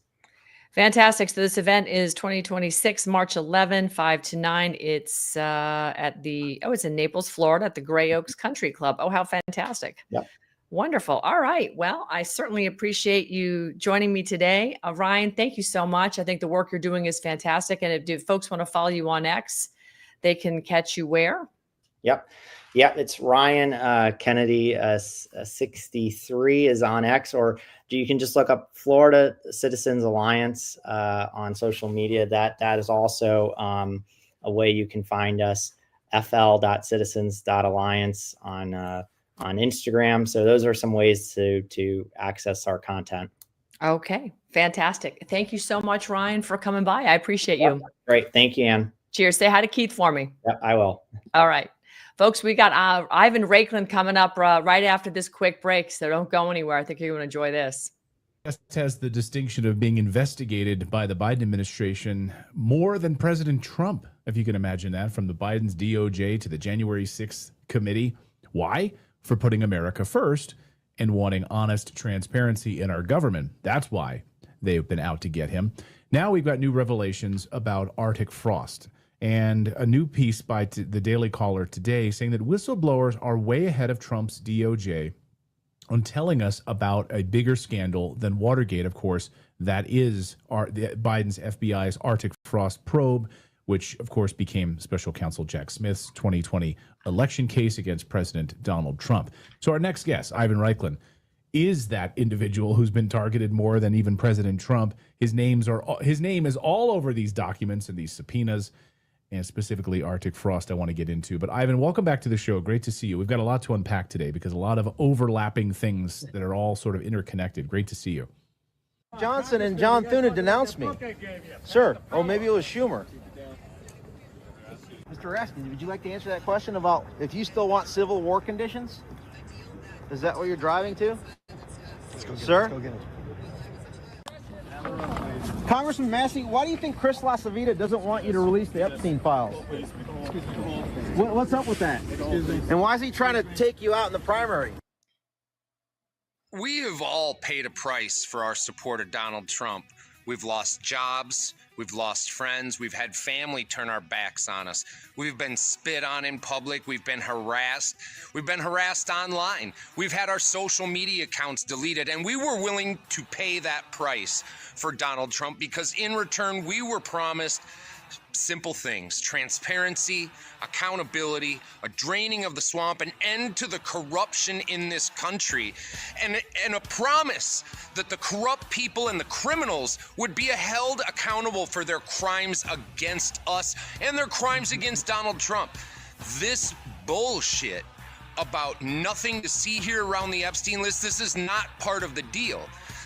Fantastic. So this event is 2026, March 11, 5 to 9. It's at it's in Naples, Florida, at the Gray Oaks Country Club. Oh, how fantastic. Yep. Wonderful. All right. Well, I certainly appreciate you joining me today. Ryan, thank you so much. I think the work you're doing is fantastic. And if folks want to follow you on X, they can catch you where? Yep. It's Ryan Kennedy 63 is on X, or you can just look up Florida Citizens Alliance on social media. That is also a way you can find us. fl.citizens.alliance on Instagram. So those are some ways to access our content. Okay, fantastic. Thank you so much, Ryan, for coming by. I appreciate you. Great. Thank you, Ann. Cheers. Say hi to Keith for me. Yep, I will. All right. Folks, we got Ivan Raiklin coming up right after this quick break, so don't go anywhere. I think you're going to enjoy this. Guest has the distinction of being investigated by the Biden administration more than President Trump, if you can imagine that, from the Biden's DOJ to the January 6th committee. Why? For putting America first and wanting honest transparency in our government. That's why they've been out to get him. Now we've got new revelations about Arctic frost. And a new piece by the Daily Caller today saying that whistleblowers are way ahead of Trump's DOJ on telling us about a bigger scandal than Watergate, of course. That is Biden's FBI's Arctic frost probe, which, of course, became Special Counsel Jack Smith's 2020 election case against President Donald Trump. So our next guest, Ivan Raiklin, is that individual who's been targeted more than even President Trump. His name is all over these documents and these subpoenas, and specifically Arctic frost I want to get into. But Ivan, welcome back to the show. Great to see you. We've got a lot to unpack today because a lot of overlapping things that are all sort of interconnected. Great to see you. Johnson and John Thune denounced me. Sir, oh, maybe it was Schumer. Mr. Raskin, would you like to answer that question about if you still want civil war conditions? Is that what you're driving to? Sir? Congressman Massey, why do you think Chris LaCivita doesn't want you to release the Epstein files? What's up with that? And why is he trying to take you out in the primary? We have all paid a price for our support of Donald Trump. We've lost jobs, we've lost friends, we've had family turn our backs on us. We've been spit on in public, we've been harassed online. We've had our social media accounts deleted, and we were willing to pay that price for Donald Trump because in return we were promised simple things: transparency, accountability, a draining of the swamp, an end to the corruption in this country, and a promise that the corrupt people and the criminals would be held accountable for their crimes against us and their crimes against Donald Trump. This bullshit about nothing to see here around the Epstein list. This is not part of the deal.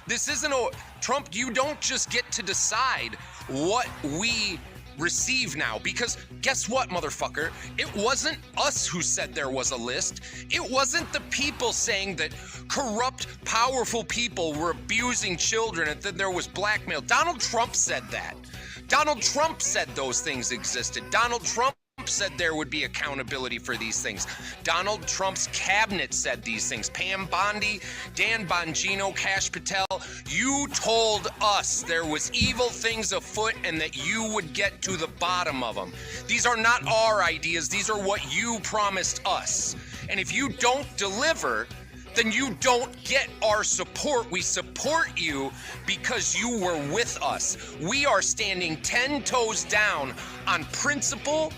This isn't Trump, you don't just get to decide what we receive now, because guess what, motherfucker? It wasn't us who said there was a list. It wasn't the people saying that corrupt, powerful people were abusing children and that there was blackmail. Donald Trump said that. Donald Trump said those things existed. Donald Trump said there would be accountability for these things. Donald Trump's cabinet said these things. Pam Bondi, Dan Bongino, Kash Patel, you told us there was evil things afoot and that you would get to the bottom of them. These are not our ideas. These are what you promised us. And if you don't deliver, then you don't get our support. We support you because you were with us. We are standing 10 toes down on principle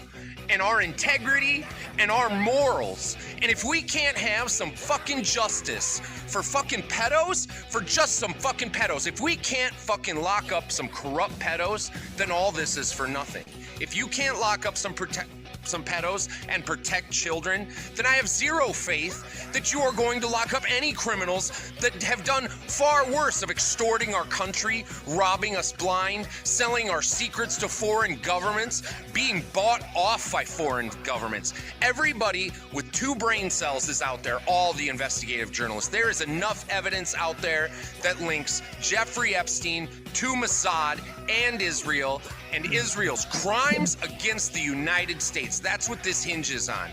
and our integrity and our morals. And if we can't have some fucking justice for fucking pedos, for just some fucking pedos, if we can't fucking lock up some corrupt pedos, then all this is for nothing. If you can't lock up some pedos and protect children, then I have zero faith that you are going to lock up any criminals that have done far worse of extorting our country, robbing us blind, selling our secrets to foreign governments, being bought off by foreign governments. Everybody with 2 brain cells is out there, all the investigative journalists. There is enough evidence out there that links Jeffrey Epstein to Mossad and Israel, and Israel's crimes against the United States. That's what this hinges on.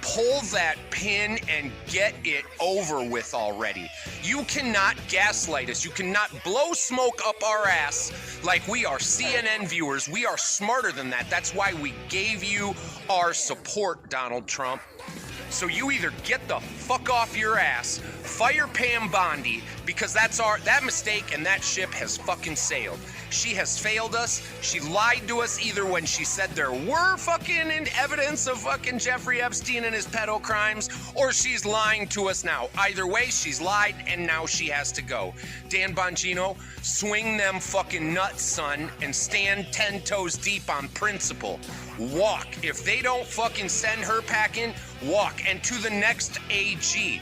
Pull that pin and get it over with already. You cannot gaslight us. You cannot blow smoke up our ass like we are CNN viewers. We are smarter than that. That's why we gave you our support, Donald Trump. So you either get the fuck off your ass, fire Pam Bondi, because that mistake and that ship has fucking sailed. She has failed us. She lied to us either when she said there were fucking evidence of fucking Jeffrey Epstein and his pedo crimes, or she's lying to us now. Either way, she's lied and now she has to go. Dan Bongino, swing them fucking nuts, son, and stand 10 toes deep on principle. Walk. If they don't fucking send her packing, walk. And to the next AG,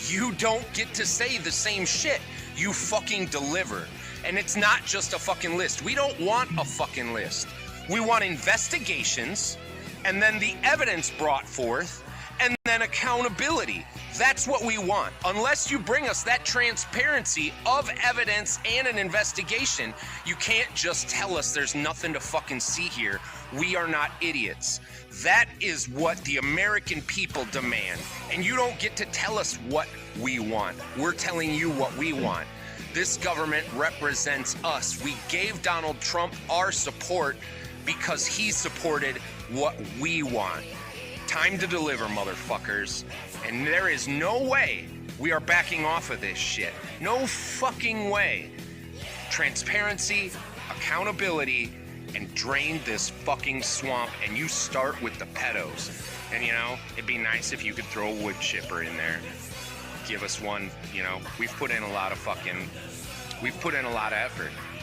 you don't get to say the same shit. You fucking deliver. And it's not just a fucking list. We don't want a fucking list. We want investigations, and then the evidence brought forth, and then accountability. That's what we want. Unless you bring us that transparency of evidence and an investigation, you can't just tell us there's nothing to fucking see here. We are not idiots. That is what the American people demand. And you don't get to tell us what we want. We're telling you what we want. This government represents us. We gave Donald Trump our support because he supported what we want. Time to deliver, motherfuckers. And there is no way we are backing off of this shit. No fucking way. Transparency, accountability, and drain this fucking swamp. And you start with the pedos. And you know, it'd be nice if you could throw a wood chipper in there. Give us one, you know, we've put in a lot of effort.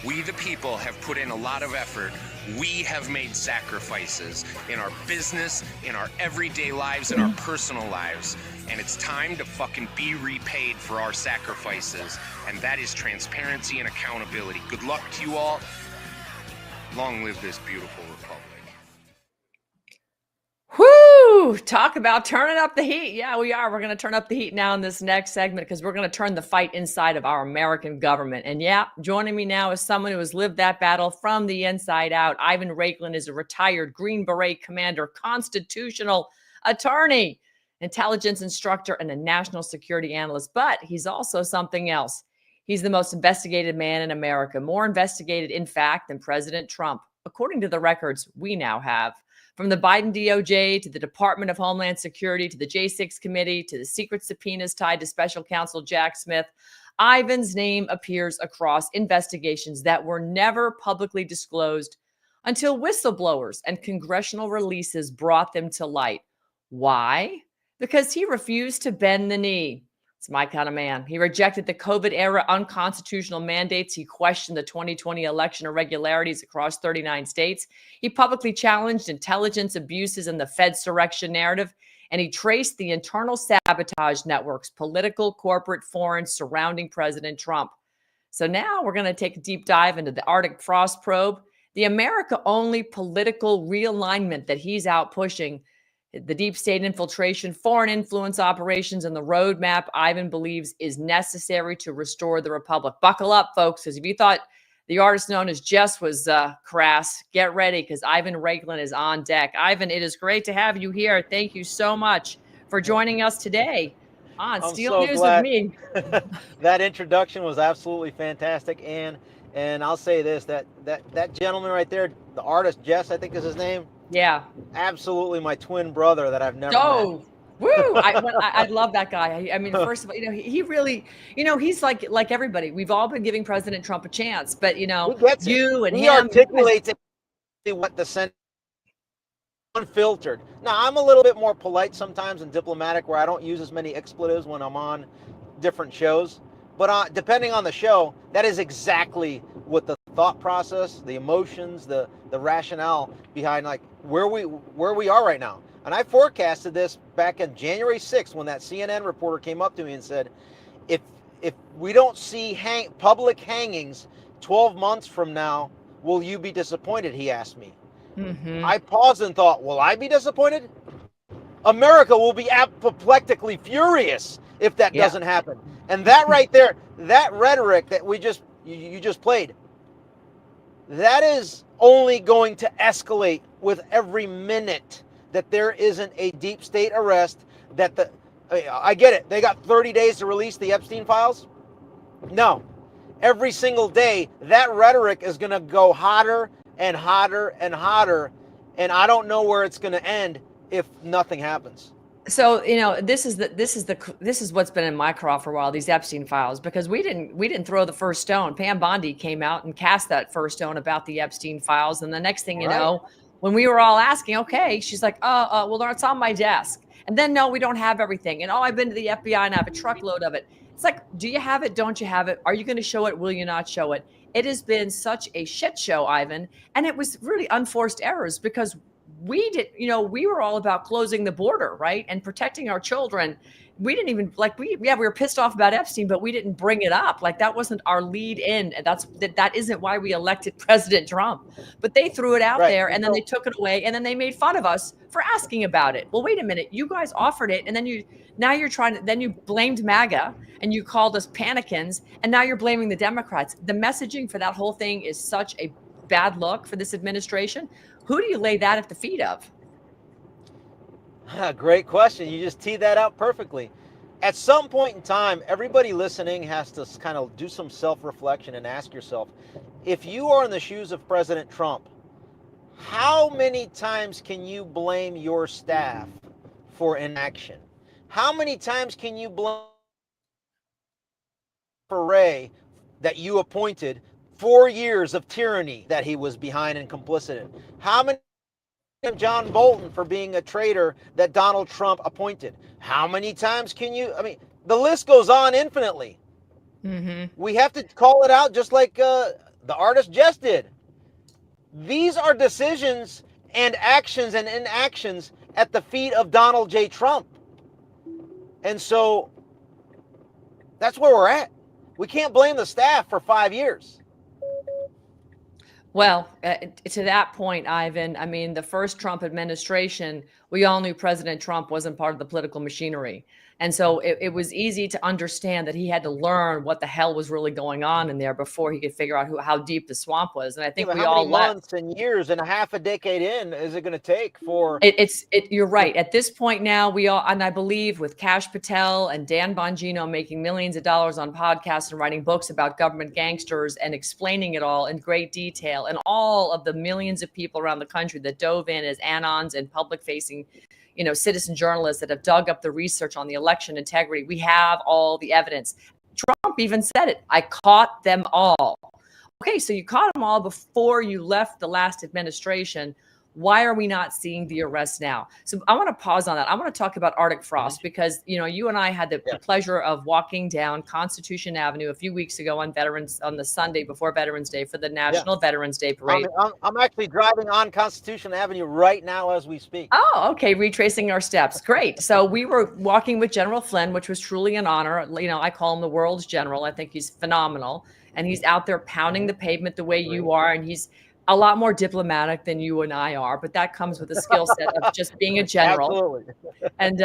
We, the people, have put in a lot of effort. We have made sacrifices in our business, in our everyday lives, in our personal lives. And it's time to fucking be repaid for our sacrifices. And that is transparency and accountability. Good luck to you all. Long live this beautiful republic. Whoo! Talk about turning up the heat. Yeah, we are. We're going to turn up the heat now in this next segment because we're going to turn the fight inside of our American government. And yeah, joining me now is someone who has lived that battle from the inside out. Ivan Raiklin is a retired Green Beret commander, constitutional attorney, intelligence instructor, and a national security analyst. But he's also something else. He's the most investigated man in America, more investigated, in fact, than President Trump, according to the records we now have. From the Biden DOJ to the Department of Homeland Security to the J6 committee to the secret subpoenas tied to special counsel Jack Smith, Ivan's name appears across investigations that were never publicly disclosed until whistleblowers and congressional releases brought them to light. Why? Because he refused to bend the knee. It's my kind of man. He rejected the COVID-era unconstitutional mandates. He questioned the 2020 election irregularities across 39 states. He publicly challenged intelligence abuses and the Fedsurrection narrative. and he traced the internal sabotage networks, political, corporate, foreign, surrounding President Trump. So now we're going to take a deep dive into the Arctic frost probe, the America-only political realignment that he's out pushing, the deep state infiltration, foreign influence operations, and the roadmap Ivan believes is necessary to restore the republic. Buckle up, folks, because if you thought the artist known as Jess was crass, get ready, because Ivan Raiklin is on deck. Ivan, it is great to have you here. Thank you so much for joining us today on Steel News with me. That introduction was absolutely fantastic, and I'll say this, that gentleman right there, the artist Jess, I think is his name. Yeah. Absolutely my twin brother that I've never met. Woo! I love that guy. I mean, first of all, he really, he's like everybody. We've all been giving President Trump a chance, but He gets you it. and he him articulates what the Senate unfiltered. Now, I'm a little bit more polite sometimes and diplomatic, where I don't use as many expletives when I'm on different shows. But depending on the show, that is exactly what the thought process, the emotions, the rationale behind like where we are right now. And I forecasted this back on January 6th when that CNN reporter came up to me and said, if we don't see public hangings 12 months from now, will you be disappointed? He asked me. Mm-hmm. I paused and thought, will I be disappointed? America will be apoplectically furious if that doesn't happen. And that right there, that rhetoric that you just played, that is only going to escalate with every minute that there isn't a deep state arrest. I get it. They got 30 days to release the Epstein files. No, every single day, that rhetoric is going to go hotter and hotter and hotter. And I don't know where it's going to end if nothing happens. So, this is what's been in my craw for a while, these Epstein files, because we didn't throw the first stone. Pam Bondi came out and cast that first stone about the Epstein files. And the next thing you know, when we were all asking, okay, she's like, well, it's on my desk. And then, no, we don't have everything. And, I've been to the FBI and I have a truckload of it. It's like, do you have it? Don't you have it? Are you going to show it? Will you not show it? It has been such a shit show, Ivan. And it was really unforced errors because we were all about closing the border, right? And protecting our children. We didn't even we were pissed off about Epstein, but we didn't bring it up. Like that wasn't our lead in. And that isn't why we elected President Trump, but they threw it out there and then they took it away. And then they made fun of us for asking about it. Well, wait a minute. You guys offered it. And then you blamed MAGA and you called us panicans. And now you're blaming the Democrats. The messaging for that whole thing is such a bad look for this administration. Who do you lay that at the feet of? Great question. You just teed that out perfectly. At some point in time, everybody listening has to kind of do some self-reflection and ask yourself, if you are in the shoes of President Trump, how many times can you blame your staff for inaction? How many times can you blame Ray that you appointed 4 years of tyranny that he was behind and complicit in? How many John Bolton for being a traitor that Donald Trump appointed? How many times can you? I mean, the list goes on infinitely. Mm-hmm. We have to call it out just like the artist Jess did. These are decisions and actions and inactions at the feet of Donald J. Trump. And so that's where we're at. We can't blame the staff for 5 years. Well, to that point, Ivan, I mean, the first Trump administration, we all knew President Trump wasn't part of the political machinery. And so it was easy to understand that he had to learn what the hell was really going on in there before he could figure out how deep the swamp was. And I think how many months and years and a half a decade in is it going to take for you're right. At this point now, and I believe with Kash Patel and Dan Bongino making millions of dollars on podcasts and writing books about government gangsters and explaining it all in great detail, and all of the millions of people around the country that dove in as anons and public facing citizen journalists that have dug up the research on the election integrity. We have all the evidence. Trump even said it. I caught them all. Okay, so you caught them all before you left the last administration. Why are we not seeing the arrest now? So I want to pause on that. I want to talk about Arctic frost because, you and I had the pleasure of walking down Constitution Avenue a few weeks ago on the Sunday before Veterans Day for the National Veterans Day Parade. I'm actually driving on Constitution Avenue right now as we speak. Oh, okay. Retracing our steps. Great. So we were walking with General Flynn, which was truly an honor. I call him the world's general. I think he's phenomenal. And he's out there pounding the pavement the way you are. And he's a lot more diplomatic than you and I are, but that comes with a skill set of just being a general. Absolutely. And,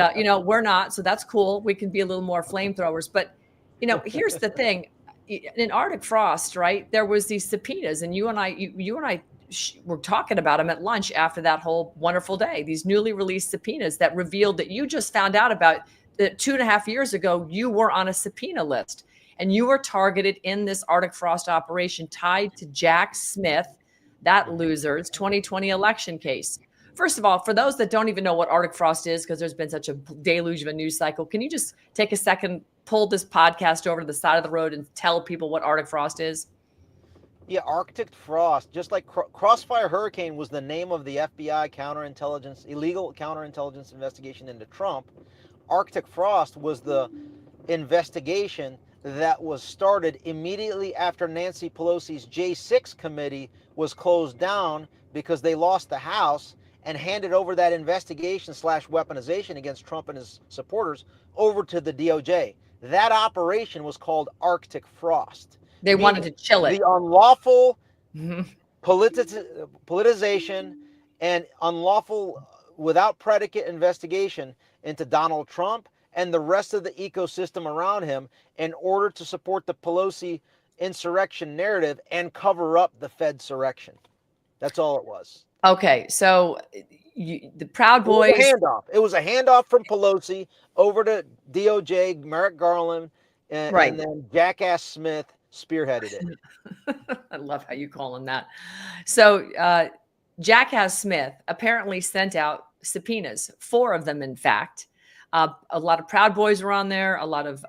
we're not, so that's cool. We can be a little more flamethrowers, but, here's the thing. In Arctic frost, right, there was these subpoenas, and you and I were talking about them at lunch after that whole wonderful day, these newly released subpoenas that revealed that you just found out about that 2.5 years ago, you were on a subpoena list and you were targeted in this Arctic frost operation tied to Jack Smith, that loser's 2020 election case. First of all, for those that don't even know what Arctic frost is, because there's been such a deluge of a news cycle, can you just take a second, pull this podcast over to the side of the road and tell people what Arctic frost is? Yeah, Arctic frost, just like Crossfire Hurricane was the name of the FBI illegal counterintelligence investigation into Trump. Arctic frost was the investigation that was started immediately after Nancy Pelosi's J6 committee was closed down because they lost the House and handed over that investigation / weaponization against Trump and his supporters over to the DOJ. That operation was called Arctic frost. They wanted to chill it. The unlawful politicization and unlawful without predicate investigation into Donald Trump and the rest of the ecosystem around him in order to support the Pelosi insurrection narrative and cover up the Fedsurrection. That's all it was. Okay, so the Proud Boys. It was a handoff from Pelosi over to DOJ, Merrick Garland, and then Jackass Smith spearheaded it. I love how you call him that. So Jackass Smith apparently sent out subpoenas, 4 of them, in fact. A lot of Proud Boys were on there. A lot of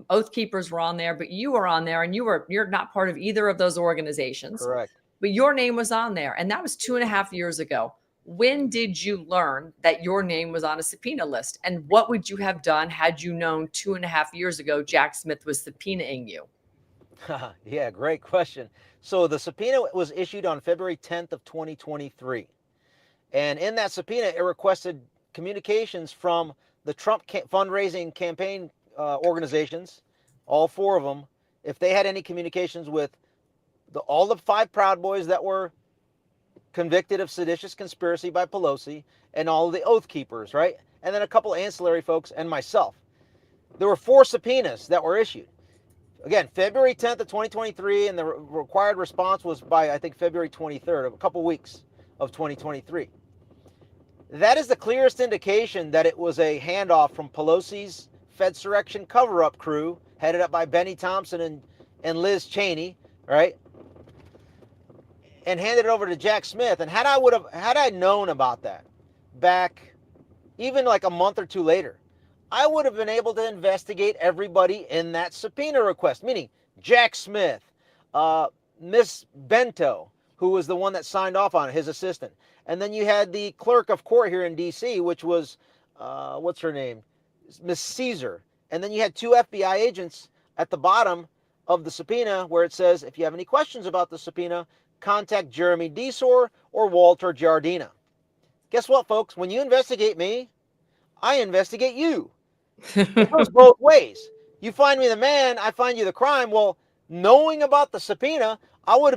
Oath Keepers were on there, but you were on there, and you're not part of either of those organizations. Correct. But your name was on there, and that was 2.5 years ago. When did you learn that your name was on a subpoena list? And what would you have done had you known 2.5 years ago Jack Smith was subpoenaing you? Yeah, great question. So the subpoena was issued on February 10th of 2023. And in that subpoena, it requested communications from the Trump fundraising campaign organizations, all 4 of them, if they had any communications with all the 5 Proud Boys that were convicted of seditious conspiracy by Pelosi, and all of the Oath Keepers, right? And then a couple ancillary folks and myself. There were 4 subpoenas that were issued. Again, February 10th of 2023, and the required response was by, I think, February 23rd, of a couple weeks of 2023. That is the clearest indication that it was a handoff from Pelosi's Fedsurrection cover-up crew, headed up by Benny Thompson and Liz Cheney, right? And handed it over to Jack Smith. And had I known about that back even like a month or 2 later, I would have been able to investigate everybody in that subpoena request, meaning Jack Smith, Miss Bento, who was the one that signed off on it, his assistant. And then you had the clerk of court here in D.C., which was, what's her name? Miss Caesar. And then you had 2 FBI agents at the bottom of the subpoena where it says, if you have any questions about the subpoena, contact Jeremy Desor or Walter Giardina. Guess what, folks? When you investigate me, I investigate you. It goes both ways. You find me the man, I find you the crime. Well, knowing about the subpoena, I would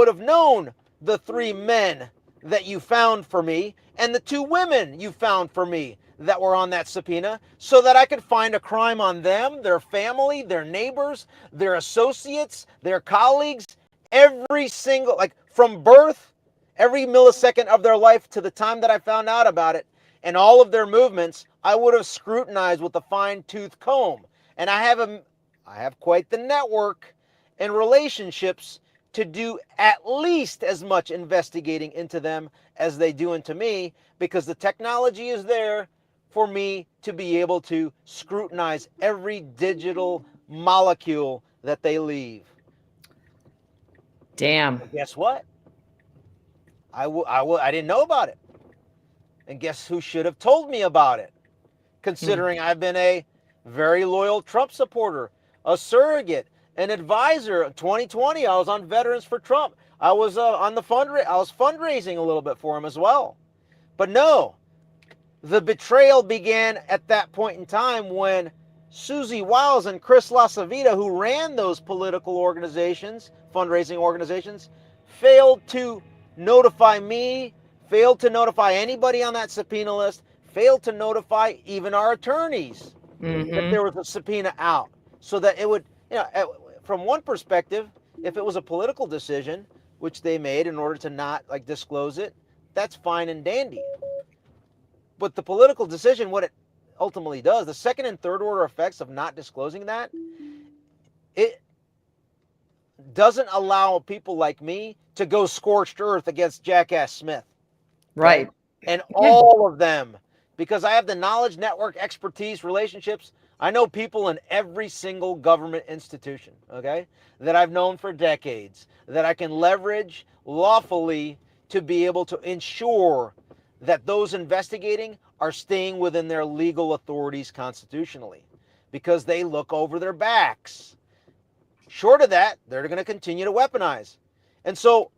have known the 3 men that you found for me and the 2 women you found for me that were on that subpoena, so that I could find a crime on them, their family, their neighbors, their associates, their colleagues, every single, like from birth, every millisecond of their life to the time that I found out about it, and all of their movements, I would have scrutinized with a fine-tooth comb. And I have quite the network and relationships to do at least as much investigating into them as they do into me, because the technology is there for me to be able to scrutinize every digital molecule that they leave. Damn. But guess what? I didn't know about it. And guess who should have told me about it? Considering I've been a very loyal Trump supporter, a surrogate, an advisor. In 2020, I was on Veterans for Trump. I was on the I was fundraising a little bit for him as well. But no, the betrayal began at that point in time when Susie Wiles and Chris LaCivita, who ran those political organizations, fundraising organizations, failed to notify me, failed to notify anybody on that subpoena list, failed to notify even our attorneys that there was a subpoena out, so that it would, from one perspective, if it was a political decision, which they made in order to not disclose it, that's fine and dandy. But the political decision, what it ultimately does, the second and third order effects of not disclosing that, it doesn't allow people like me to go scorched earth against Jackass Smith. Right. And all of them, because I have the knowledge, network, expertise, relationships. I know people in every single government institution, okay, that I've known for decades, that I can leverage lawfully to be able to ensure that those investigating are staying within their legal authorities constitutionally, because they look over their backs. Short of that, they're going to continue to weaponize. And so,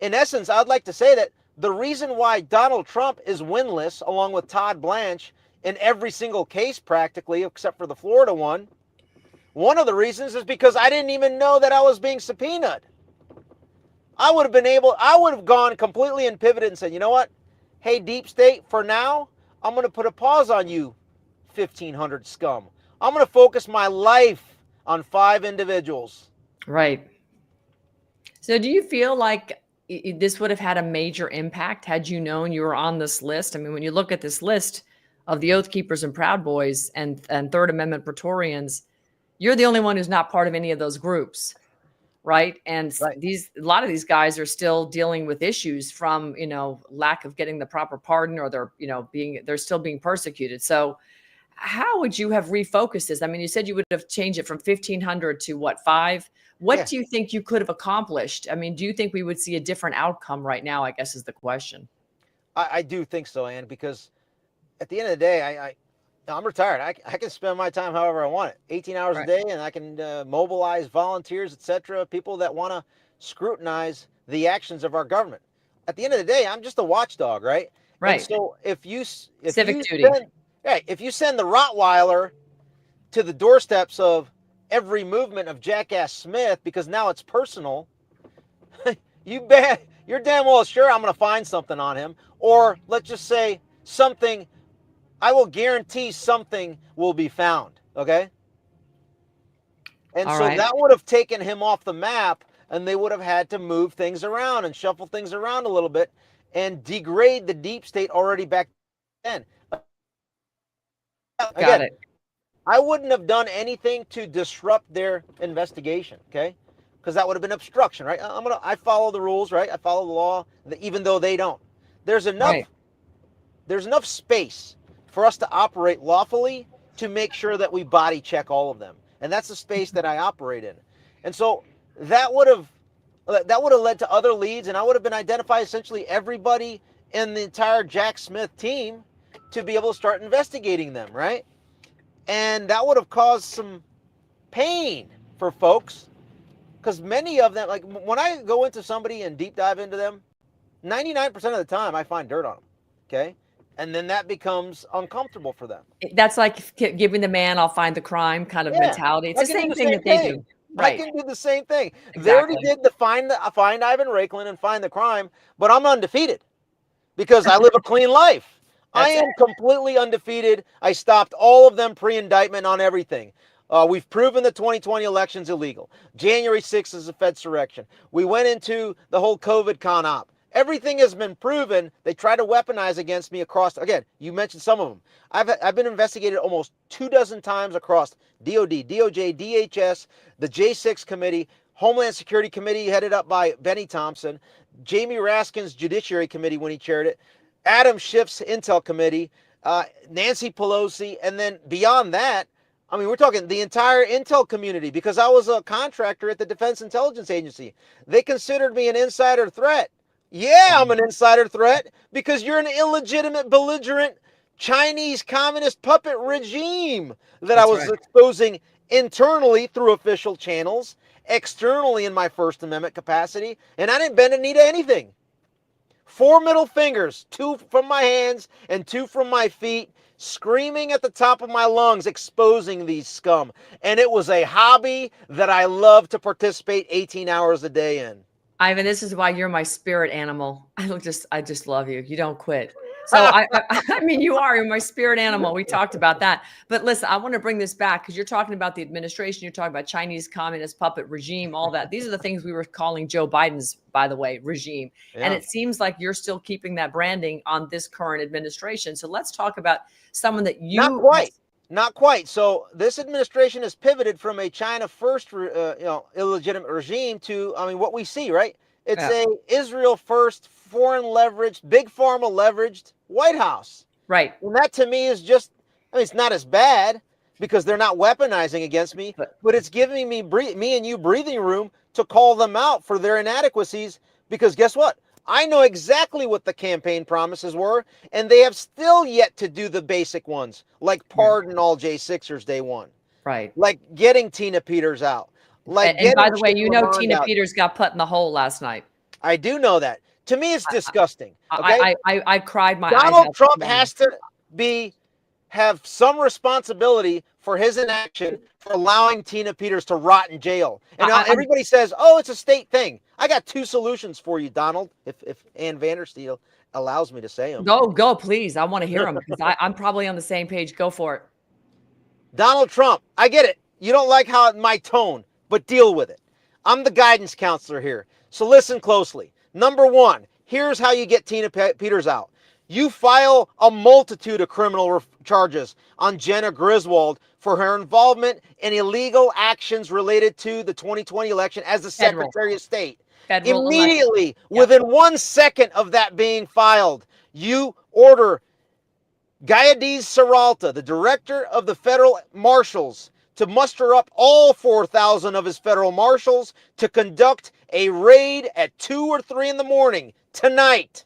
in essence, I'd like to say that the reason why Donald Trump is winless, along with Todd Blanche, in every single case practically, except for the Florida one of the reasons is because I didn't even know that I was being subpoenaed. I would have gone completely and pivoted and said, you know what? Hey, Deep State, for now, I'm going to put a pause on you, 1,500 scum. I'm going to focus my life on 5 individuals. Right. So do you feel like this would have had a major impact had you known you were on this list? I mean, when you look at this list of the Oath Keepers and Proud Boys and Third Amendment Praetorians, you're the only one who's not part of any of those groups, right? And a lot of these guys are still dealing with issues from, lack of getting the proper pardon, or they're still being persecuted. So how would you have refocused this? I mean, you said you would have changed it from 1,500 to what, 5? What do you think you could have accomplished? I mean, do you think we would see a different outcome right now, I guess is the question. I do think so, Ann, because at the end of the day, I'm retired. I can spend my time however I want it, 18 hours a day, and I can mobilize volunteers, etc., people that want to scrutinize the actions of our government. At the end of the day, I'm just a watchdog, right? Right. And so if you duty. If you send the Rottweiler to the doorsteps of every movement of Jackass Smith, because now it's personal, you're damn well sure I'm going to find something on him. Or let's just say something, I will guarantee something will be found, okay? And so that would have taken him off the map, and they would have had to move things around and shuffle things around a little bit and degrade the deep state already back then. Got it. I wouldn't have done anything to disrupt their investigation, okay? Because that would have been obstruction, right? I follow the rules, right? I follow the law, even though they don't. There's enough space for us to operate lawfully to make sure that we body check all of them. And that's the space that I operate in. And so that would have led to other leads, and I would have been identified essentially everybody in the entire Jack Smith team to be able to start investigating them, right? And that would have caused some pain for folks, because many of them, like when I go into somebody and deep dive into them, 99% of the time I find dirt on them, okay? And then that becomes uncomfortable for them. That's like giving the man, I'll find the crime kind of mentality. It's the same thing that they do. Right. I can do the same thing. Exactly. They already did the find Ivan Raiklin and find the crime, but I'm undefeated because I live a clean life. I am completely undefeated. I stopped all of them pre-indictment on everything. We've proven the 2020 election's illegal. January 6th is a Fedsurrection. We went into the whole COVID con op. Everything has been proven. They try to weaponize against me across, again, you mentioned some of them. I've been investigated almost 24 times across DOD, DOJ, DHS, the J6 committee, Homeland Security Committee headed up by Benny Thompson, Jamie Raskin's Judiciary Committee when he chaired it, Adam Schiff's Intel Committee, Nancy Pelosi, and then beyond that, I mean, we're talking the entire Intel community, because I was a contractor at the Defense Intelligence Agency. They considered me an insider threat Yeah, I'm an insider threat because you're an illegitimate, belligerent Chinese communist puppet regime that I That's was right. exposing internally through official channels, externally in my First Amendment capacity, and I didn't bend a knee to anything. 4 middle fingers, 2 from my hands and 2 from my feet, screaming at the top of my lungs, exposing these scum. And it was a hobby that I love to participate 18 hours a day in. Ivan, this is why you're my spirit animal. I just love you. You don't quit. So I mean, you're my spirit animal. We talked about that. But listen, I want to bring this back because you're talking about the administration. You're talking about Chinese communist puppet regime, all that. These are the things we were calling Joe Biden's, by the way, regime. Yeah. And it seems like you're still keeping that branding on this current administration. So let's talk about someone that you Not quite. So this administration has pivoted from a China first, illegitimate regime to, I mean, what we see, right? It's a Israel first, foreign leveraged, big pharma leveraged White House. Right. And that to me is just, I mean, it's not as bad because they're not weaponizing against me, but it's giving me and you breathing room to call them out for their inadequacies because guess what? I know exactly what the campaign promises were, and they have still yet to do the basic ones, like pardon all J6ers day one. Right. Like getting Tina Peters out. Like and by the way, Chick you know Lamond Tina out. Peters got put in the hole last night. I do know that. To me, it's disgusting. Okay? I cried my eyes out. Donald Trump has to have some responsibility for his inaction for allowing Tina Peters to rot in jail. And everybody says, oh, it's a state thing. I got 2 solutions for you, Donald, if Ann Vandersteel allows me to say them. Go, please. I want to hear them because I'm probably on the same page. Go for it. Donald Trump, I get it. You don't like my tone, but deal with it. I'm the guidance counselor here. So listen closely. Number 1, here's how you get Tina Peters out. You file a multitude of criminal charges on Jenna Griswold for her involvement in illegal actions related to the 2020 election as the Secretary of State. Immediately, within 1 second of that being filed, you order Gayadiz Saralta, the director of the federal marshals, to muster up all 4,000 of his federal marshals to conduct a raid at 2 or 3 in the morning tonight.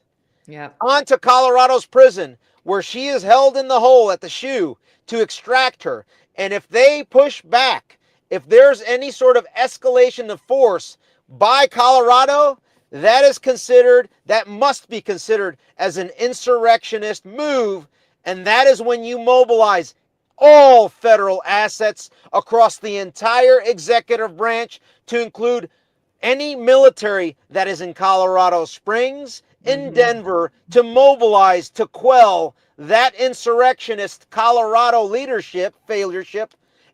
Onto Colorado's prison, where she is held in the hole at the shoe to extract her. And if they push back, if there's any sort of escalation of force by Colorado, that must be considered as an insurrectionist move. And that is when you mobilize all federal assets across the entire executive branch to include any military that is in Colorado Springs, in Denver, to mobilize to quell that insurrectionist Colorado failureship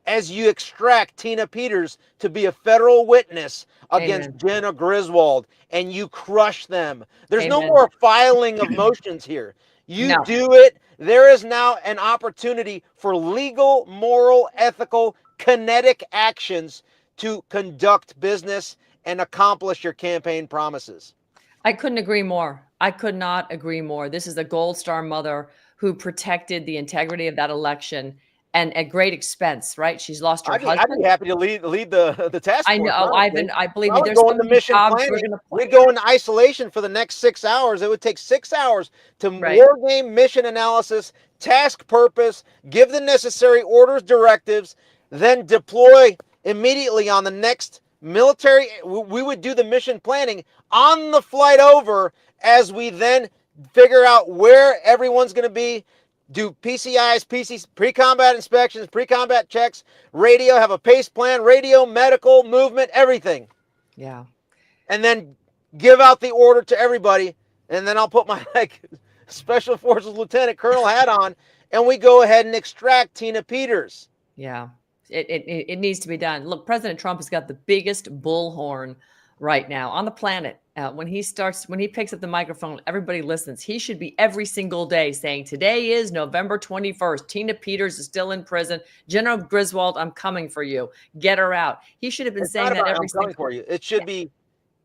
as you extract Tina Peters to be a federal witness against Jenna Griswold and you crush them. There's no more filing of motions here. You do it. There is now an opportunity for legal, moral, ethical, kinetic actions to conduct business and accomplish your campaign promises. I couldn't agree more. I could not agree more. This is a gold star mother who protected the integrity of that election and at great expense, right? She's lost her husband. I'd be happy to lead the task force. I know, Ivan. I believe me. There's go into mission planning. We'd go into isolation for the next 6 hours. It would take 6 hours to war game mission analysis, task purpose, give the necessary orders, directives, then deploy immediately on the next military. We would do the mission planning on the flight over as we then figure out where everyone's going to be, do PCIs, pre-combat inspections, pre-combat checks, radio, have a PACE plan, radio, medical, movement, everything. Yeah. And then give out the order to everybody, and then I'll put my Special Forces Lieutenant Colonel hat on, and we go ahead and extract Tina Peters. Yeah. It needs to be done. Look, President Trump has got the biggest bullhorn right now on the planet. When he picks up the microphone, everybody listens. He should be every single day saying, today is November 21st. Tina Peters is still in prison. General Griswold, I'm coming for you. Get her out. He should have been saying that every single day. For you. It should be,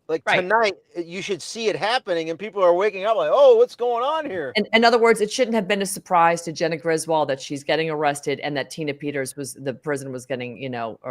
like Right. tonight, you should see it happening, and people are waking up like, oh, what's going on here? In other words, it shouldn't have been a surprise to Jenna Griswold that she's getting arrested and that Tina Peters the prison was getting,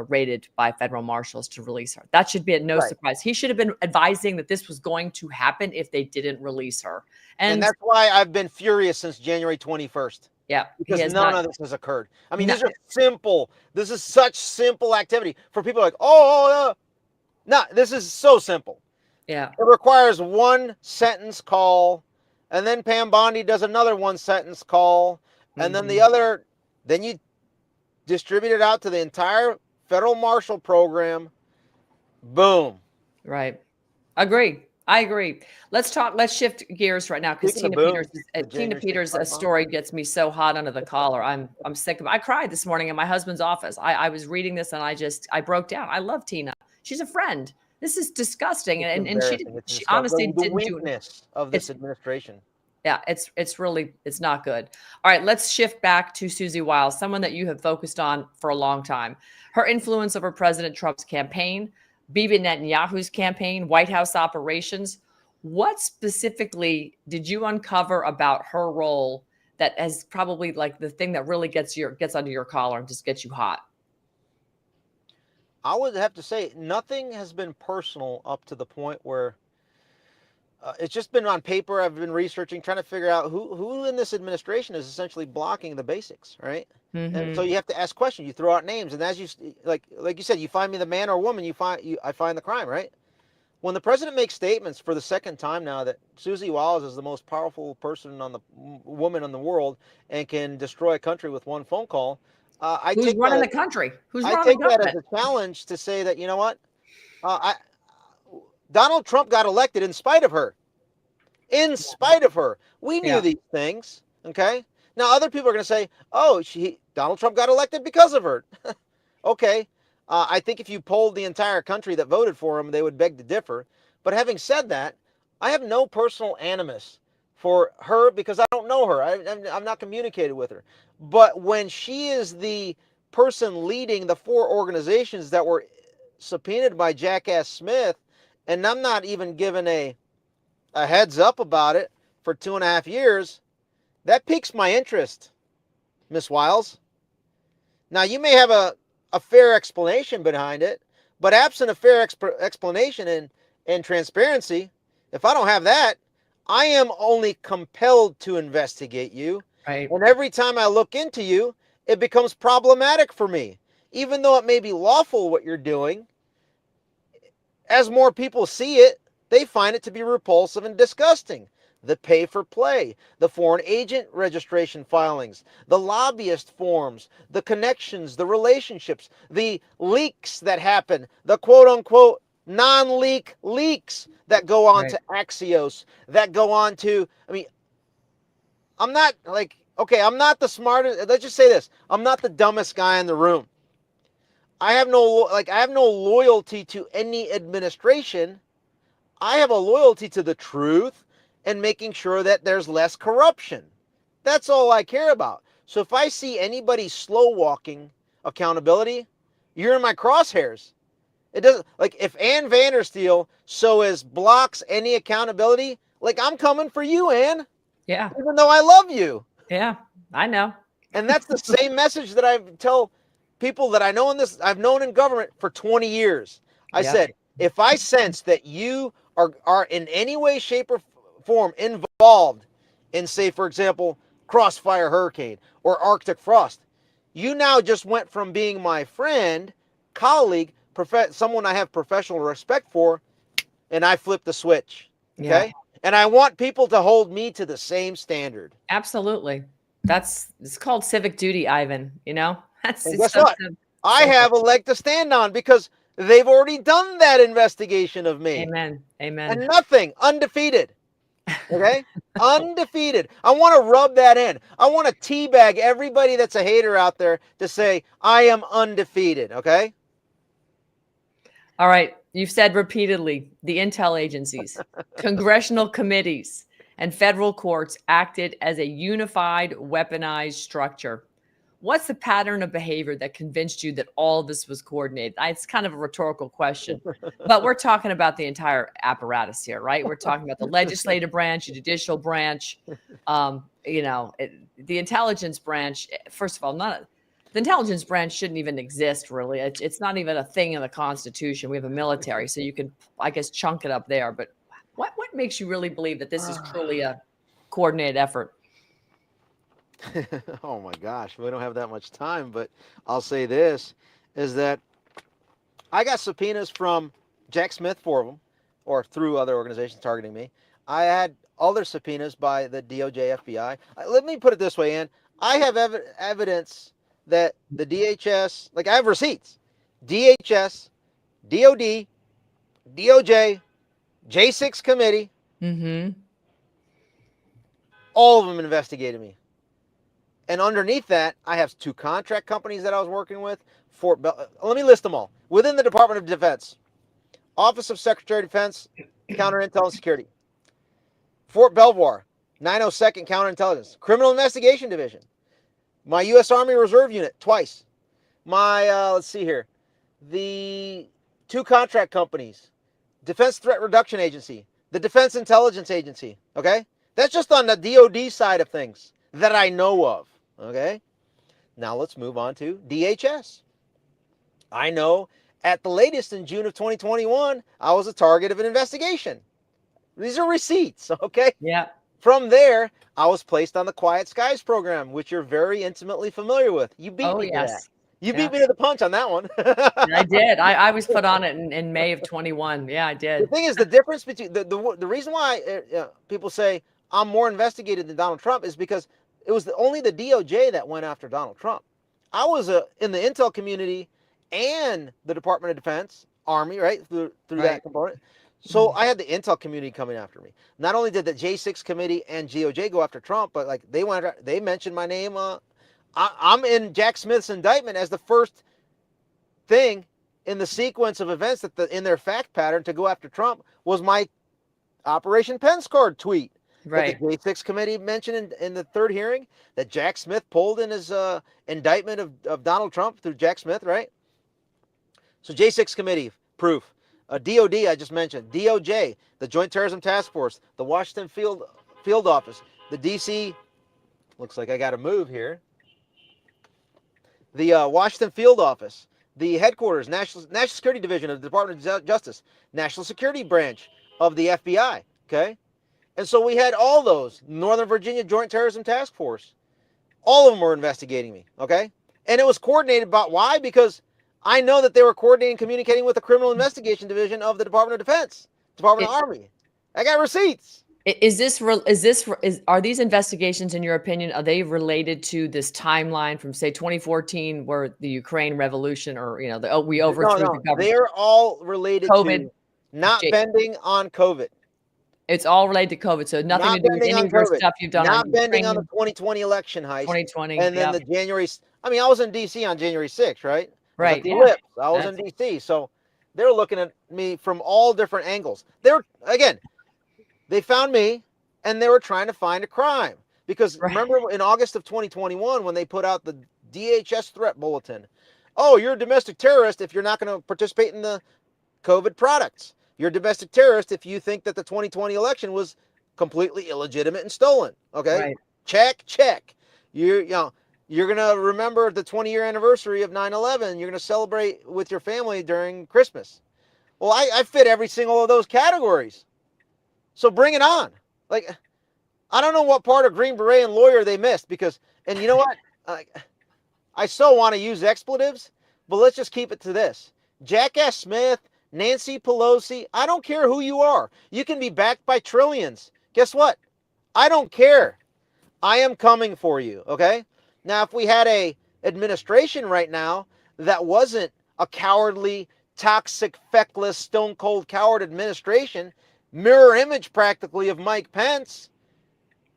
raided by federal marshals to release her. That should be no Right. surprise. He should have been advising that this was going to happen if they didn't release her. And that's why I've been furious since January 21st. Yeah, Because none of this has occurred. I mean, these are simple. This is such simple activity for people like, no, this is so simple. Yeah. It requires one sentence call, and then Pam Bondi does another one sentence call, and then then you distribute it out to the entire federal marshal program. Boom. Right. I agree. Let's shift gears right now because Tina Peters' story gets me so hot under the collar. I'm sick of it. I cried this morning in my husband's office. I was reading this and I broke down. I love Tina. She's a friend. This is disgusting. And she honestly didn't do it. The weakness of this administration. Yeah, it's not good. All right, let's shift back to Susie Wiles, someone that you have focused on for a long time. Her influence over President Trump's campaign, Bibi Netanyahu's campaign, White House operations. What specifically did you uncover about her role that is probably like the thing that really gets under your collar and just gets you hot? I would have to say nothing has been personal up to the point where it's just been on paper. I've been researching, trying to figure out who in this administration is essentially blocking the basics, right? Mm-hmm. And so you have to ask questions. You throw out names, and as you like you said, you find me the man or woman. I find the crime, right? When the president makes statements for the second time now that Susie Wiles is the most powerful woman in the world and can destroy a country with one phone call, who's running the country? I take that as a challenge to say that, you know what, Donald Trump got elected in spite of her. In spite of her. We knew these things, okay? Now, other people are going to say, oh, Donald Trump got elected because of her. Okay. I think if you polled the entire country that voted for him, they would beg to differ. But having said that, I have no personal animus for her because I don't know her. I'm not communicated with her. But when she is the person leading the 4 organizations that were subpoenaed by Jackass Smith, and I'm not even given a heads up about it for 2.5 years, that piques my interest, Miss Wiles. Now, you may have a fair explanation behind it, but absent a fair explanation and transparency, if I don't have that, I am only compelled to investigate you. Right. And every time I look into you, it becomes problematic for me. Even though it may be lawful what you're doing, as more people see it, they find it to be repulsive and disgusting. The pay for play, the foreign agent registration filings, the lobbyist forms, the connections, the relationships, the leaks that happen, the quote unquote non-leak leaks that go on to Axios, that go on to, I'm not I'm not the smartest, let's just say this, I'm not the dumbest guy in the room. I have no loyalty to any administration. I have a loyalty to the truth and making sure that there's less corruption. That's all I care about. So if I see anybody slow walking accountability, you're in my crosshairs. It doesn't, like, if Ann Vandersteel blocks any accountability, like, I'm coming for you, Ann. Yeah. Even though I love you. Yeah, I know. And that's the same message that I tell people that I've known in government for 20 years. I said, if I sense that you are in any way, shape, or form involved in, say, for example, Crossfire Hurricane or Arctic Frost, you now just went from being my friend, colleague, someone I have professional respect for, and I flipped the switch. Okay. Yeah. And I want people to hold me to the same standard. Absolutely. It's called civic duty, Ivan. Guess what? I have a leg to stand on because they've already done that investigation of me. Amen. And nothing, undefeated. Okay? Undefeated. I want to rub that in. I want to teabag everybody that's a hater out there to say, I am undefeated. Okay? All right. You've said repeatedly the intel agencies, congressional committees, and federal courts acted as a unified, weaponized structure. what's the pattern of behavior that convinced you that all this was coordinated? It's kind of a rhetorical question, but we're talking about the entire apparatus here, right? We're talking about the legislative branch, the judicial branch, the intelligence branch. First of all, the intelligence branch shouldn't even exist, really. It's not even a thing in the Constitution. We have a military, so you can, I guess, chunk it up there. But what makes you really believe that this is truly a coordinated effort? Oh my gosh, we don't have that much time, but I'll say this, is that I got subpoenas from Jack Smith, 4 of them, or through other organizations targeting me. I had other subpoenas by the DOJ, FBI. Let me put it this way, Ann. I have evidence that the DHS, like I have receipts, DHS, DOD, DOJ, J6 committee, all of them investigated me. And underneath that, I have 2 contract companies that I was working with. Let me list them all. Within the Department of Defense, Office of Secretary of Defense, Counterintel and Security. Fort Belvoir, 902nd Counterintelligence, Criminal Investigation Division. My U.S. Army Reserve Unit, twice. My, let's see here, the 2 contract companies, Defense Threat Reduction Agency, the Defense Intelligence Agency, okay? That's just on the DOD side of things that I know of, okay? Now let's move on to DHS. I know at the latest in June of 2021, I was a target of an investigation. These are receipts, okay? Yeah. From there, I was placed on the Quiet Skies program, which you're very intimately familiar with. You beat me to that. You beat me to the punch on that one. I did. I was put on it in May of 21. Yeah, I did. The thing is, the difference between the reason why people say I'm more investigated than Donald Trump is because it was only the DOJ that went after Donald Trump. I was in the intel community and the Department of Defense, Army, right, through that component. So I had the intel community coming after me. Not only did the J6 committee and DOJ go after Trump, but like they mentioned my name. I'm in Jack Smith's indictment as the first thing in the sequence of events that in their fact pattern to go after Trump was my Operation Penscard tweet. Right. That the J6 committee mentioned in the 3rd hearing that Jack Smith pulled in his indictment of Donald Trump through Jack Smith, right? So J6 committee, proof. DOD, I just mentioned. DOJ, the Joint Terrorism Task Force, the Washington Field Office, the DC, looks like I got to move here. The Washington Field Office, the headquarters, National Security Division of the Department of Justice, National Security Branch of the FBI, okay? And so we had all those, Northern Virginia Joint Terrorism Task Force. All of them were investigating me, okay? And it was coordinated about why? Because I know that they were coordinating, communicating with the Criminal Investigation Division of the Department of Defense, Department of Army. I got receipts. Are these investigations, in your opinion, are they related to this timeline from, say, 2014, where the Ukraine revolution, or we overthrew the government? They're all related to not bending on COVID. It's all related to COVID, so nothing to do with any of the stuff you've done. Not bending on the 2020 election heist. 2020, and then the January. I mean, I was in D.C. on January 6th, right? Right. I was in D.C. So they're looking at me from all different angles. They found me, and they were trying to find a crime. Because remember in August of 2021 when they put out the DHS threat bulletin, oh, you're a domestic terrorist if you're not going to participate in the COVID products. You're a domestic terrorist if you think that the 2020 election was completely illegitimate and stolen. Okay, right. Check. You're going to remember the 20-year anniversary of 9/11. You're going to celebrate with your family during Christmas. Well, I fit every single of those categories. So bring it on. Like, I don't know what part of Green Beret and lawyer they missed and you know what? I so want to use expletives, but let's just keep it to this. Jackass Smith, Nancy Pelosi, I don't care who you are. You can be backed by trillions. Guess what? I don't care. I am coming for you, okay? Now, if we had a administration right now that wasn't a cowardly, toxic, feckless, stone-cold coward administration, mirror image practically of Mike Pence,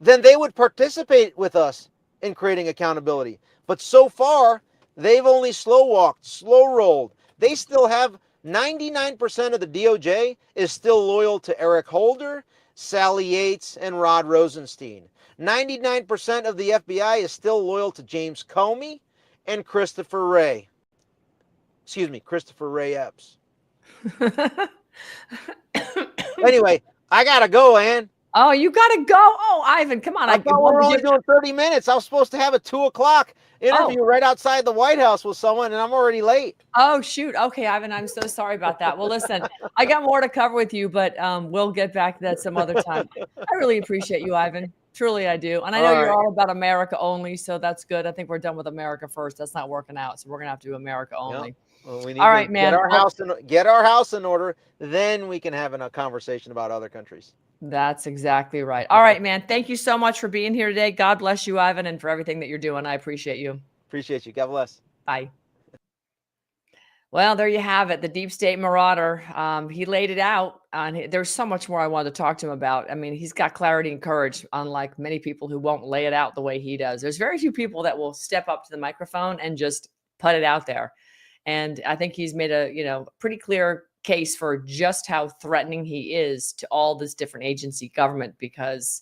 then they would participate with us in creating accountability. But so far, they've only slow-walked, slow-rolled. They still have 99% of the DOJ is still loyal to Eric Holder, Sally Yates, and Rod Rosenstein. 99% of the FBI is still loyal to James Comey. and Christopher Wray. Excuse me, Christopher Ray Epps. Anyway, I gotta go, Ann. Oh, you gotta go. Oh, Ivan, come on. I thought we were only doing 30 minutes. I was supposed to have a 2:00 interview right outside the White House with someone, and I'm already late. Oh, shoot. Okay, Ivan, I'm so sorry about that. Well, listen, I got more to cover with you, but we'll get back to that some other time. I really appreciate you, Ivan. Truly, I do. And I know you're all about America only, so that's good. I think we're done with America first. That's not working out, so we're going to have to do America only. Yep. Well, we need all to right, man. Get our house in order, then we can have a conversation about other countries. That's exactly right. All right, man. Thank you so much for being here today. God bless you, Ivan, and for everything that you're doing. I appreciate you. Appreciate you. God bless. Bye. Well, there you have it. The deep state marauder. He laid it out. There's so much more I wanted to talk to him about. I mean, he's got clarity and courage, unlike many people who won't lay it out the way he does. There's very few people that will step up to the microphone and just put it out there. And I think he's made a, pretty clear case for just how threatening he is to all this different agency government, because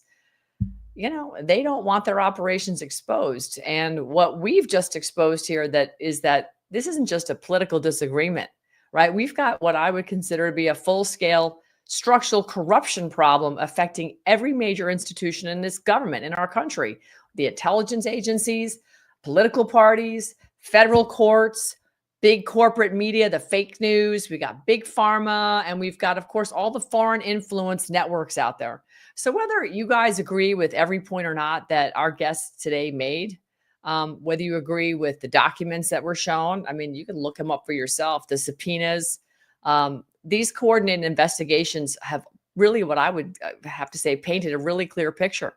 they don't want their operations exposed. And what we've just exposed here is that this isn't just a political disagreement, right? We've got what I would consider to be a full-scale structural corruption problem affecting every major institution in this government, in our country. The intelligence agencies, political parties, federal courts, big corporate media, the fake news, we got big pharma, and we've got, of course, all the foreign influence networks out there. So whether you guys agree with every point or not that our guests today made, whether you agree with the documents that were shown, I mean, you can look them up for yourself, the subpoenas, these coordinated investigations have really, what I would have to say, painted a really clear picture.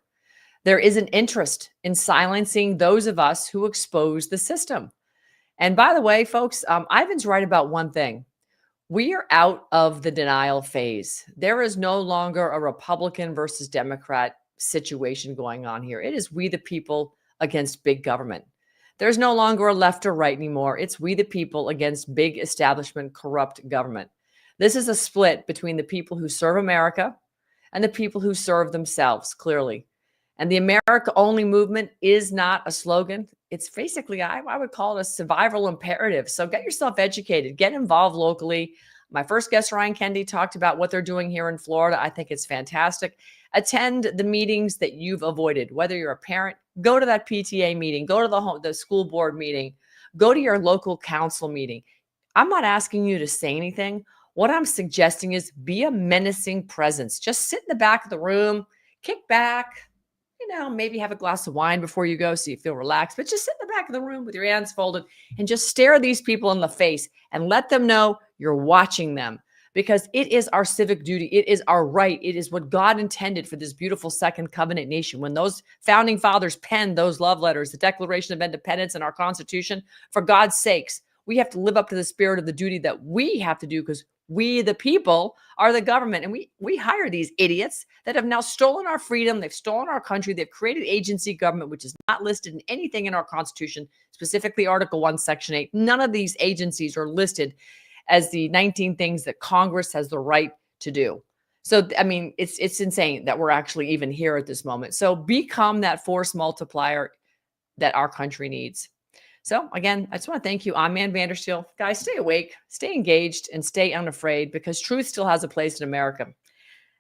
There is an interest in silencing those of us who expose the system. And by the way, folks, Ivan's right about one thing. We are out of the denial phase. There is no longer a Republican versus Democrat situation going on here. It is we the people against big government. There's no longer a left or right anymore. It's we the people against big establishment, corrupt government. This is a split between the people who serve America and the people who serve themselves, clearly. And the America Only movement is not a slogan. It's basically, I would call it a survival imperative. So get yourself educated, get involved locally. My first guest, Ryan Kennedy, talked about what they're doing here in Florida. I think it's fantastic. Attend the meetings that you've avoided. Whether you're a parent, go to that PTA meeting, go to the school board meeting, go to your local council meeting. I'm not asking you to say anything. What I'm suggesting is be a menacing presence. Just sit in the back of the room, kick back, maybe have a glass of wine before you go so you feel relaxed, but just sit in the back of the room with your hands folded and just stare these people in the face and let them know you're watching them, because it is our civic duty. It is our right. It is what God intended for this beautiful second covenant nation. When those founding fathers penned those love letters, the Declaration of Independence and our Constitution, for God's sakes, we have to live up to the spirit of the duty that we have to do, because we, the people, are the government. And we hire these idiots that have now stolen our freedom. They've stolen our country. They've created agency government, which is not listed in anything in our Constitution, specifically Article 1, Section 8. None of these agencies are listed as the 19 things that Congress has the right to do. So, I mean, it's insane that we're actually even here at this moment. So become that force multiplier that our country needs. So again, I just want to thank you. I'm Ann Vandersteel. Guys, stay awake, stay engaged, and stay unafraid, because truth still has a place in America,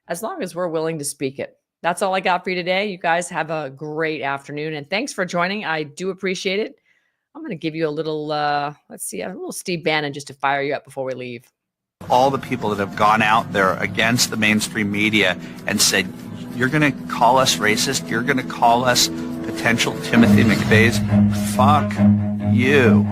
as long as we're willing to speak it. That's all I got for you today. You guys have a great afternoon, and thanks for joining. I do appreciate it. I'm going to give you a little, a little Steve Bannon just to fire you up before we leave. All the people that have gone out there against the mainstream media and said, you're going to call us racist, you're going to call us potential Timothy McVeighs, fuck you.